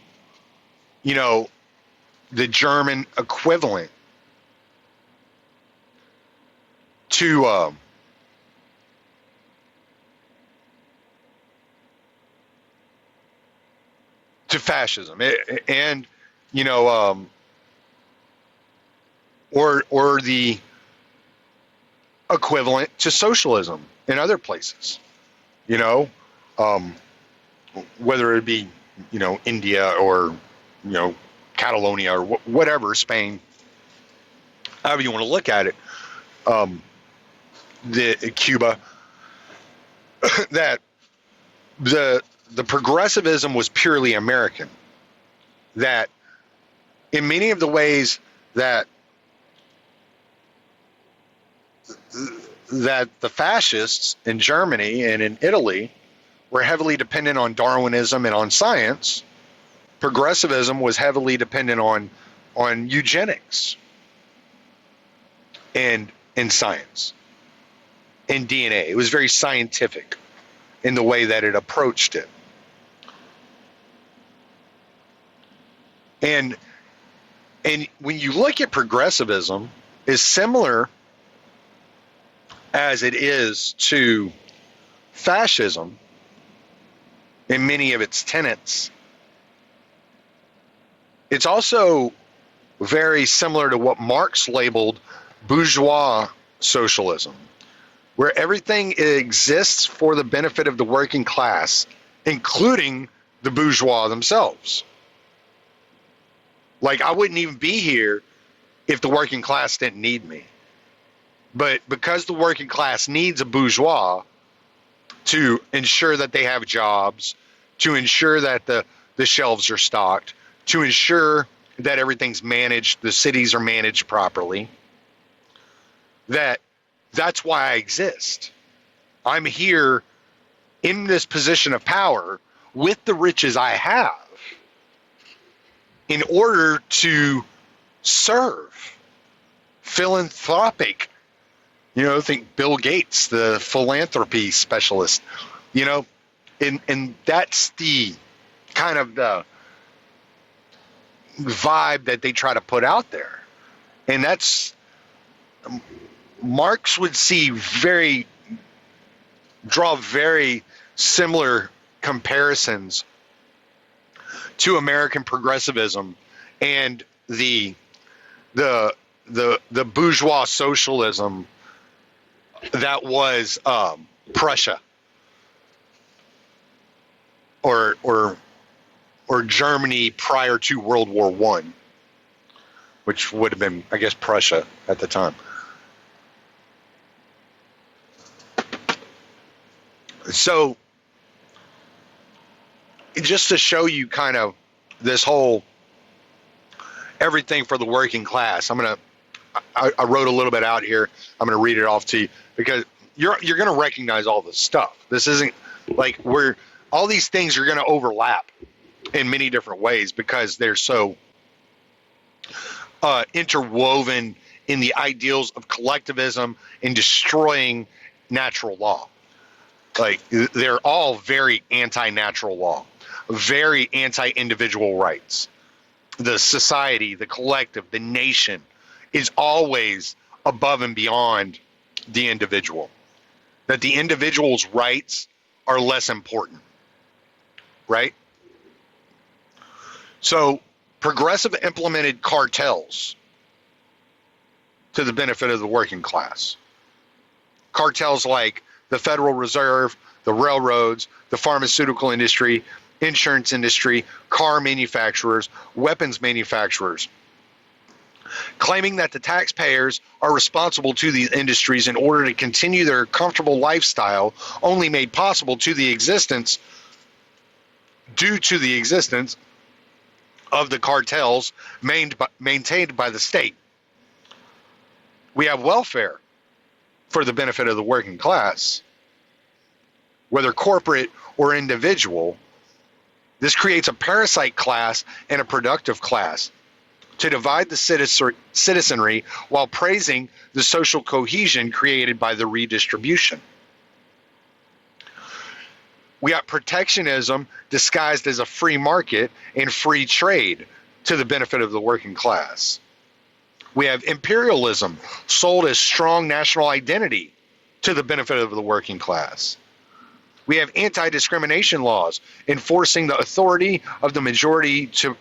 German equivalent to fascism, or the equivalent to socialism in other places, whether it be India or Catalonia or whatever, Spain, however you want to look at it, the Cuba, that the progressivism was purely American. That in many of the ways that the fascists in Germany and in Italy were heavily dependent on Darwinism and on science, progressivism was heavily dependent on eugenics and science and DNA. It was very scientific in the way that it approached it. And when you look at progressivism, is similar as it is to fascism in many of its tenets. It's also very similar to what Marx labeled bourgeois socialism, where everything exists for the benefit of the working class, including the bourgeois themselves. Like, I wouldn't even be here if the working class didn't need me. But because the working class needs a bourgeois to ensure that they have jobs, to ensure that the shelves are stocked, to ensure that everything's managed, the cities are managed properly, that's why I exist. I'm here in this position of power with the riches I have in order to serve. Philanthropic. Think Bill Gates, the philanthropy specialist, and that's the kind of the vibe that they try to put out there. And that's, Marx would draw very similar comparisons to American progressivism and the bourgeois socialism that was Prussia or Germany prior to World War I, which would have been, I guess, Prussia at the time. So, just to show you kind of this whole everything for the working class, I wrote a little bit out here. I'm going to read it off to you because you're going to recognize all this stuff. This isn't like all these things are going to overlap in many different ways because they're so interwoven in the ideals of collectivism and destroying natural law. Like, they're all very anti-natural law, very anti-individual rights. The society, the collective, the nation is always above and beyond the individual. That the individual's rights are less important, right? So progressive implemented cartels to the benefit of the working class. Cartels like the Federal Reserve, the railroads, the pharmaceutical industry, insurance industry, car manufacturers, weapons manufacturers, claiming that the taxpayers are responsible to these industries in order to continue their comfortable lifestyle, only made possible due to the existence of the cartels maintained by the state. We have welfare for the benefit of the working class, whether corporate or individual. This creates a parasite class and a productive class to divide the citizenry while praising the social cohesion created by the redistribution. We got protectionism disguised as a free market and free trade to the benefit of the working class. We have imperialism sold as strong national identity to the benefit of the working class. We have anti-discrimination laws enforcing the authority of the majority to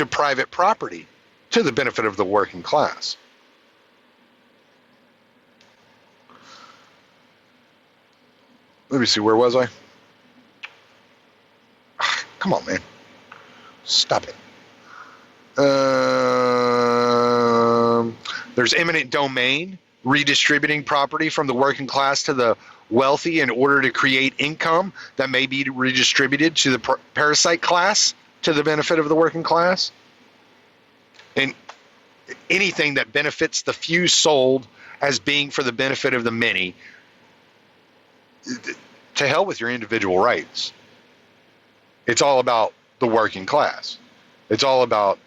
private property to the benefit of the working class. Let me see, where was I? Come on, man. Stop it. There's eminent domain, redistributing property from the working class to the wealthy in order to create income that may be redistributed to the parasite class to the benefit of the working class. And anything that benefits the few sold as being for the benefit of the many. To hell with your individual rights. It's all about the working class. It's all about,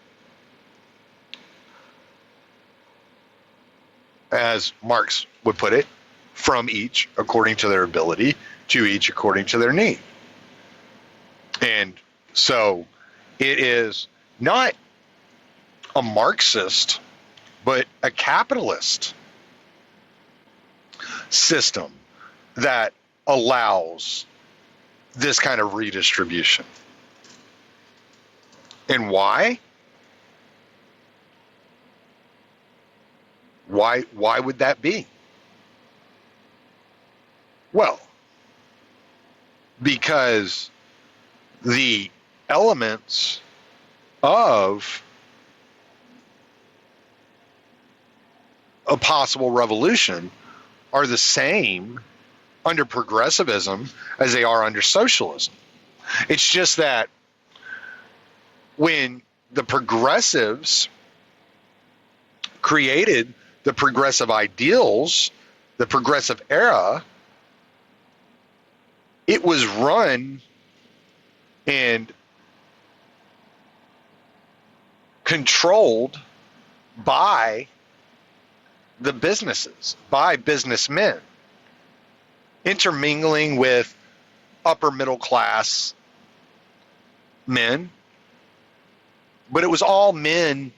as Marx would put it, from each according to their ability, to each according to their need. And so it is not a Marxist, but a capitalist system that allows this kind of redistribution. And why? Why would that be? Well, because the elements of a possible revolution are the same under progressivism as they are under socialism. It's just that when the progressives created the progressive ideals, the progressive era, it was run and controlled by the businesses, by businessmen, intermingling with upper middle class men. But it was all men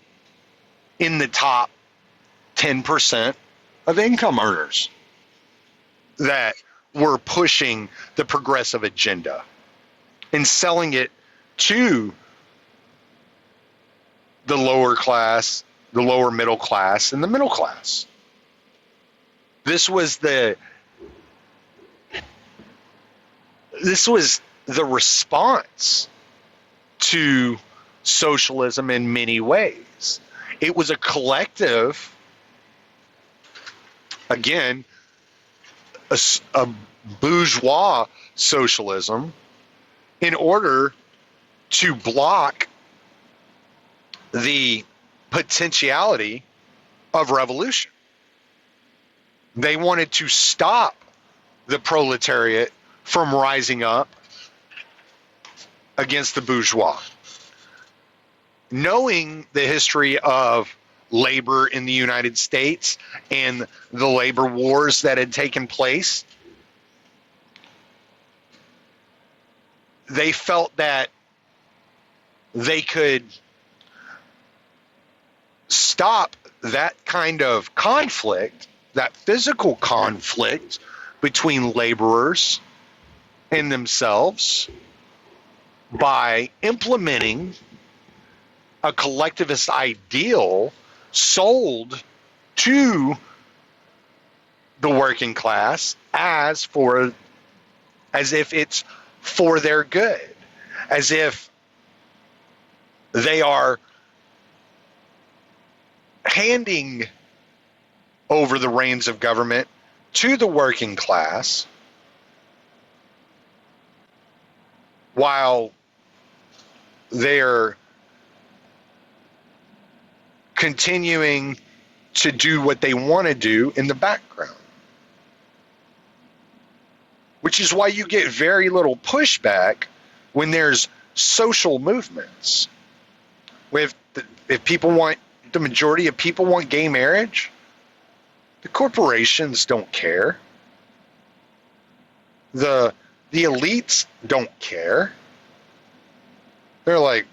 in the top 10% of income earners that were pushing the progressive agenda and selling it to the lower class, the lower middle class, and the middle class. This was the response to socialism in many ways. It was a collective, again, a bourgeois socialism in order to block the potentiality of revolution. They wanted to stop the proletariat from rising up against the bourgeois. Knowing the history of labor in the United States and the labor wars that had taken place, they felt that they could stop that kind of conflict, that physical conflict between laborers and themselves, by implementing a collectivist ideal sold to the working class as if it's for their good, as if they are handing over the reins of government to the working class, while they're continuing to do what they want to do in the background. Which is why you get very little pushback when there's social movements. If people want, the majority of people want gay marriage, the corporations don't care. The elites don't care. They're like,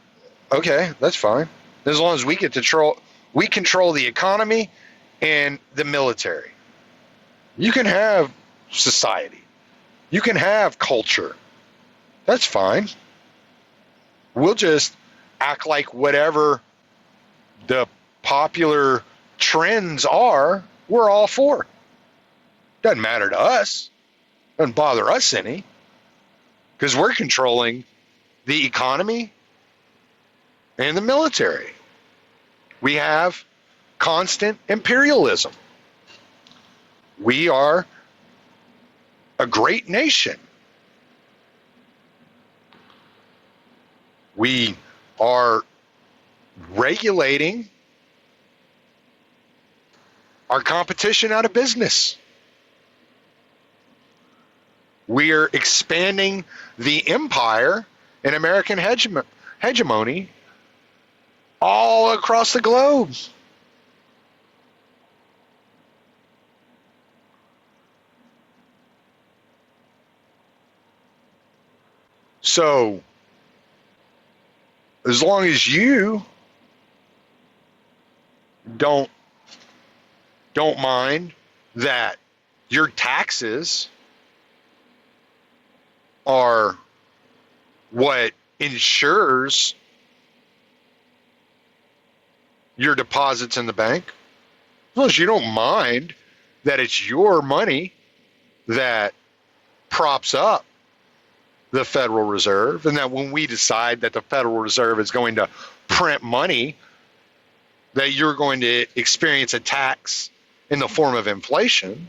okay, that's fine. As long as we control the economy and the military. You can have society. You can have culture. That's fine. We'll just act like whatever the popular trends are, we're all for. Doesn't matter to us. Doesn't bother us any. Because we're controlling the economy and the military. We have constant imperialism. We are a great nation. We are regulating our competition out of business. We are expanding the empire and American hegemony all across the globe. So, as long as you don't mind that your taxes are what ensures your deposits in the bank, as long as you don't mind that it's your money that props up the Federal Reserve, and that when we decide that the Federal Reserve is going to print money, that you're going to experience a tax in the form of inflation.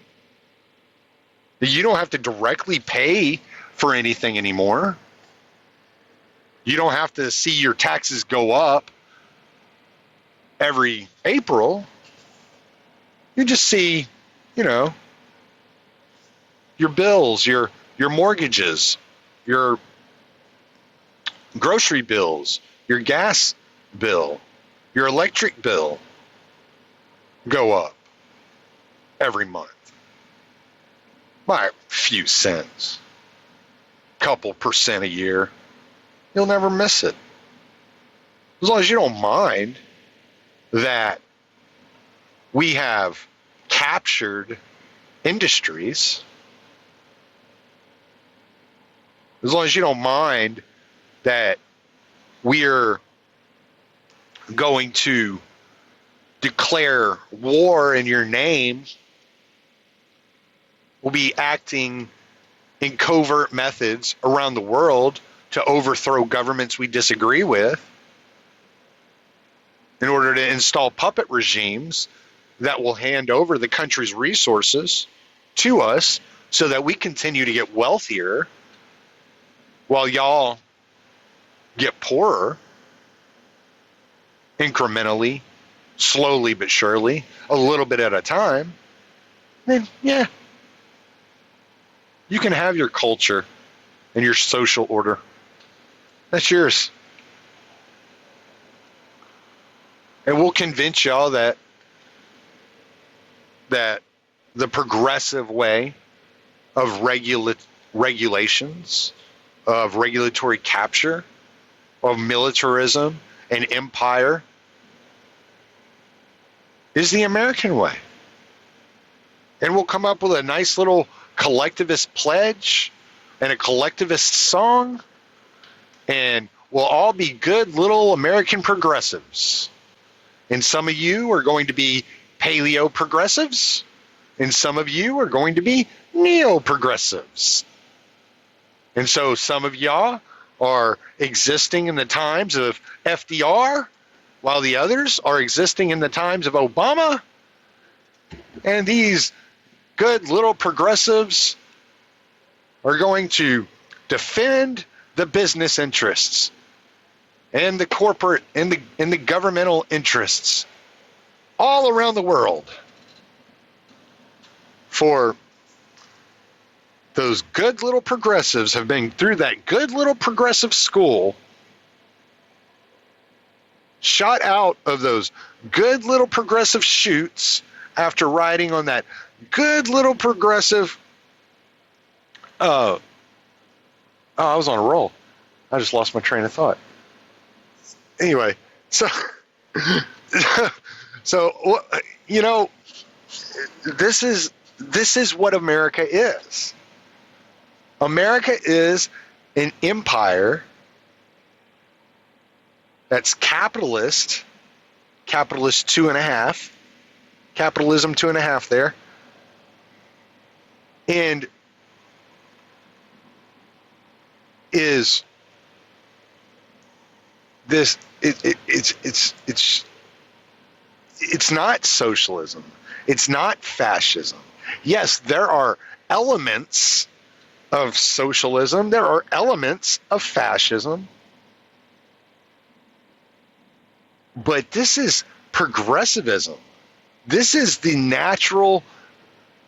You don't have to directly pay for anything anymore. You don't have to see your taxes go up every April. You just see, your bills, your mortgages, your grocery bills, your gas bill, your electric bill go up every month by a few cents, couple percent a year. You'll never miss it. As long as you don't mind that we have captured industries, as long as you don't mind that we're going to declare war in your name, we'll be acting in covert methods around the world to overthrow governments we disagree with in order to install puppet regimes that will hand over the country's resources to us so that we continue to get wealthier while y'all get poorer incrementally, slowly but surely, a little bit at a time, then yeah, you can have your culture and your social order. That's yours. And we'll convince y'all that the progressive way of regulations, of regulatory capture, of militarism and empire is the American way. And we'll come up with a nice little collectivist pledge and a collectivist song, and we'll all be good little American progressives. And some of you are going to be paleo progressives, and some of you are going to be neo progressives. And so some of y'all are existing in the times of FDR, while the others are existing in the times of Obama. And these good little progressives are going to defend the business interests and the corporate and the governmental interests all around the world for those good little progressives have been through that good little progressive school, shot out of those good little progressive chutes after riding on that good little progressive I was on a roll. I just lost my train of thought. Anyway, so so you know, this is what America is. America is an empire that's capitalist 2.5, capitalism 2.5 there, and is this it's not socialism, it's not fascism. Yes, there are elements of socialism, there are elements of fascism, but this is progressivism. This is the natural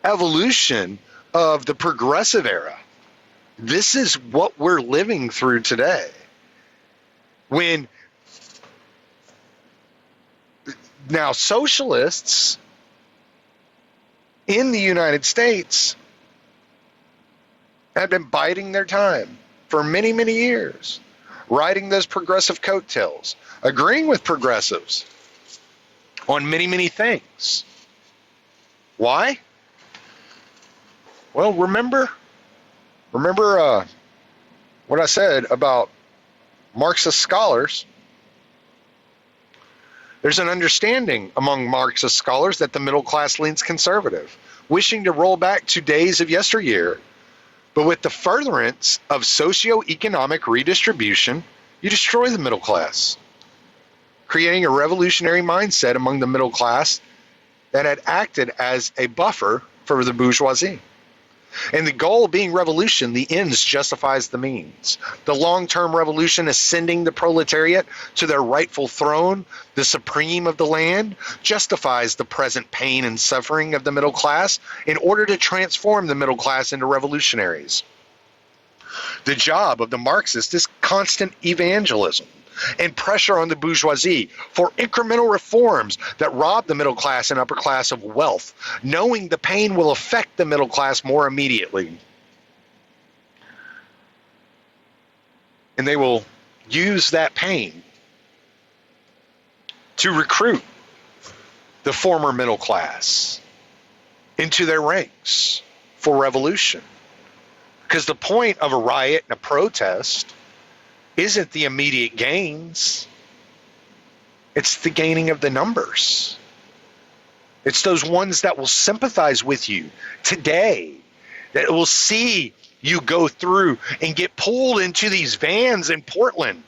evolution of the progressive era. This is what we're living through today. When now socialists in the United States have been biding their time for many, many years, riding those progressive coattails, agreeing with progressives on many, many things. Why? Well, remember what I said about Marxist scholars. There's an understanding among Marxist scholars that the middle class leans conservative, wishing to roll back to days of yesteryear. But with the furtherance of socio-economic redistribution, you destroy the middle class, creating a revolutionary mindset among the middle class that had acted as a buffer for the bourgeoisie. And the goal being revolution, the ends justifies the means. The long-term revolution ascending the proletariat to their rightful throne, the supreme of the land, justifies the present pain and suffering of the middle class in order to transform the middle class into revolutionaries. The job of the Marxist is constant evangelism and pressure on the bourgeoisie for incremental reforms that rob the middle class and upper class of wealth, knowing the pain will affect the middle class more immediately. And they will use that pain to recruit the former middle class into their ranks for revolution. Because the point of a riot and a protest isn't the immediate gains. It's the gaining of the numbers. It's those ones that will sympathize with you today, that will see you go through and get pulled into these vans in Portland,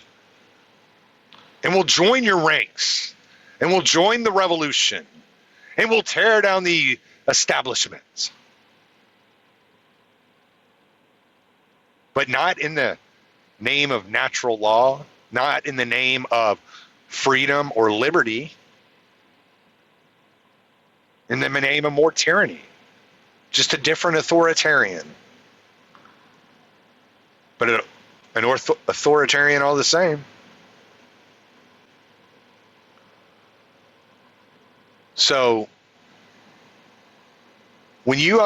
and will join your ranks, and will join the revolution, and will tear down the establishments. But not in the name of natural law, not in the name of freedom or liberty, in the name of more tyranny, just a different authoritarian. But an authoritarian all the same. So when you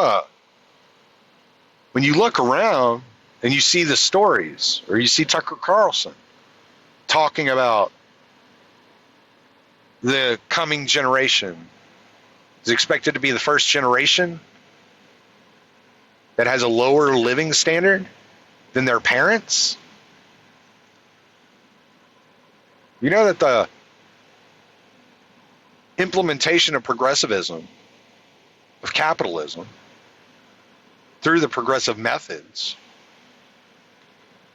look around and you see the stories, or you see Tucker Carlson talking about the coming generation is expected to be the first generation that has a lower living standard than their parents, you know that the implementation of progressivism, of capitalism, through the progressive methods,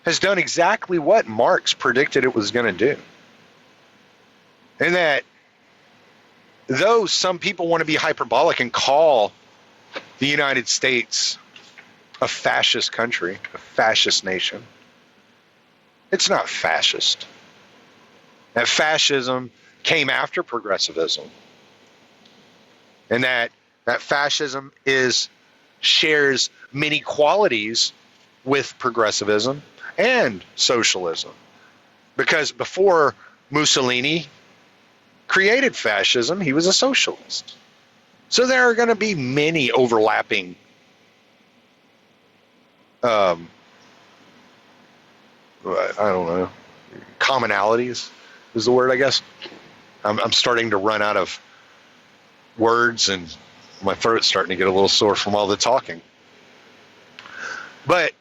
has done exactly what Marx predicted it was going to do. And that though some people want to be hyperbolic and call the United States a fascist country, a fascist nation, it's not fascist. That fascism came after progressivism. And that fascism shares many qualities with progressivism and socialism. Because before Mussolini created fascism, he was a socialist. So there are going to be many overlapping I don't know, commonalities is the word, I guess. I'm starting to run out of words, and my throat's starting to get a little sore from all the talking. But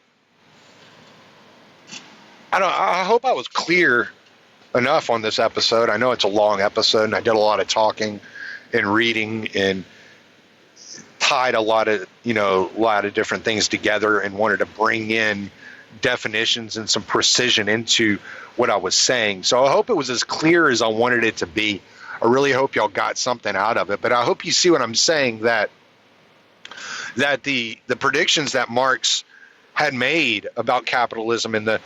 I hope I was clear enough on this episode. I know it's a long episode, and I did a lot of talking and reading and tied a lot of different things together and wanted to bring in definitions and some precision into what I was saying. So I hope it was as clear as I wanted it to be. I really hope y'all got something out of it. But I hope you see what I'm saying, that the predictions that Marx had made about capitalism and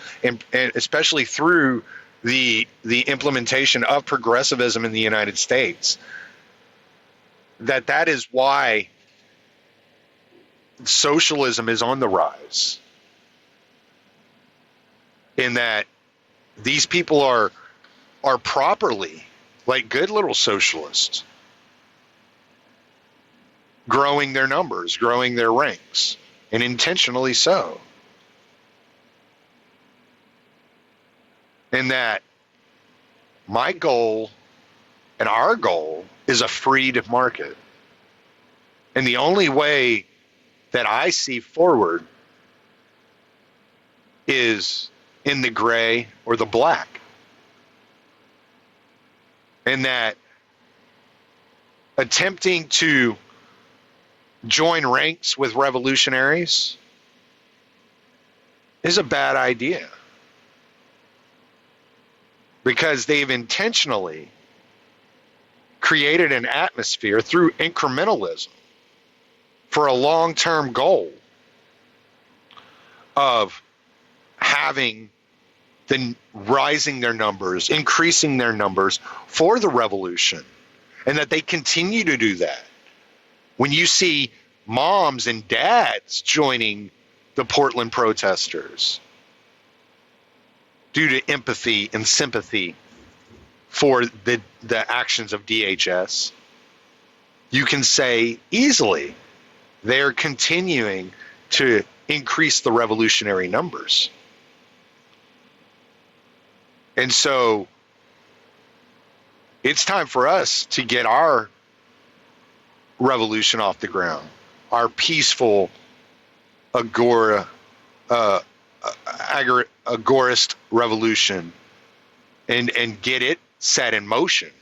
especially through the implementation of progressivism in the United States, that is why socialism is on the rise. In that these people are properly, like good little socialists, growing their numbers, growing their ranks, and intentionally so. And that my goal and our goal is a freed market. And the only way that I see forward is in the gray or the black. And that attempting to join ranks with revolutionaries is a bad idea, because they've intentionally created an atmosphere through incrementalism for a long-term goal of having rising their numbers, increasing their numbers for the revolution, and that they continue to do that. When you see moms and dads joining the Portland protesters due to empathy and sympathy for the actions of DHS, you can say easily they're continuing to increase the revolutionary numbers. And so it's time for us to get our revolution off the ground, our peaceful agorist revolution, and get it set in motion,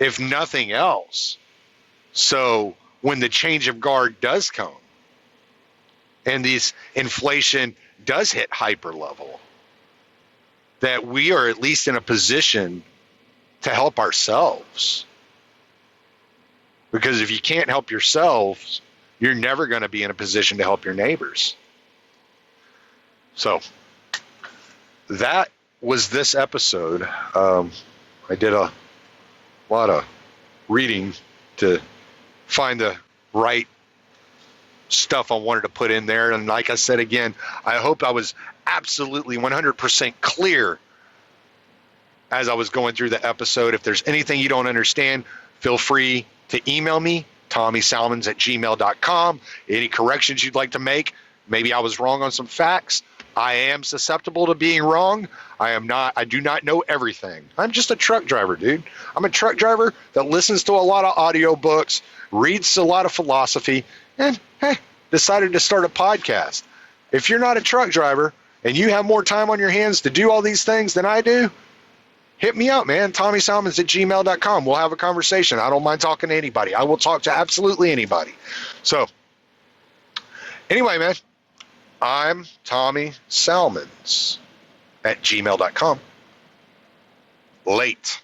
if nothing else. So when the change of guard does come and this inflation does hit hyper level, that we are at least in a position to help ourselves. Because if you can't help yourselves, you're never going to be in a position to help your neighbors. So that was this episode. I did a lot of reading to find the right stuff I wanted to put in there. And like I said again, I hope I was absolutely 100% clear as I was going through the episode. If there's anything you don't understand, feel free to email me, TommySalmons@gmail.com. Any corrections you'd like to make. Maybe I was wrong on some facts. I am susceptible to being wrong. I do not know everything. I'm just a truck driver, dude. I'm a truck driver that listens to a lot of audiobooks, reads a lot of philosophy, and hey, decided to start a podcast. If you're not a truck driver and you have more time on your hands to do all these things than I do, hit me up, man. TommySalmons@gmail.com. We'll have a conversation. I don't mind talking to anybody. I will talk to absolutely anybody. So, anyway, man, I'm Tommy Salmons at gmail.com. Late.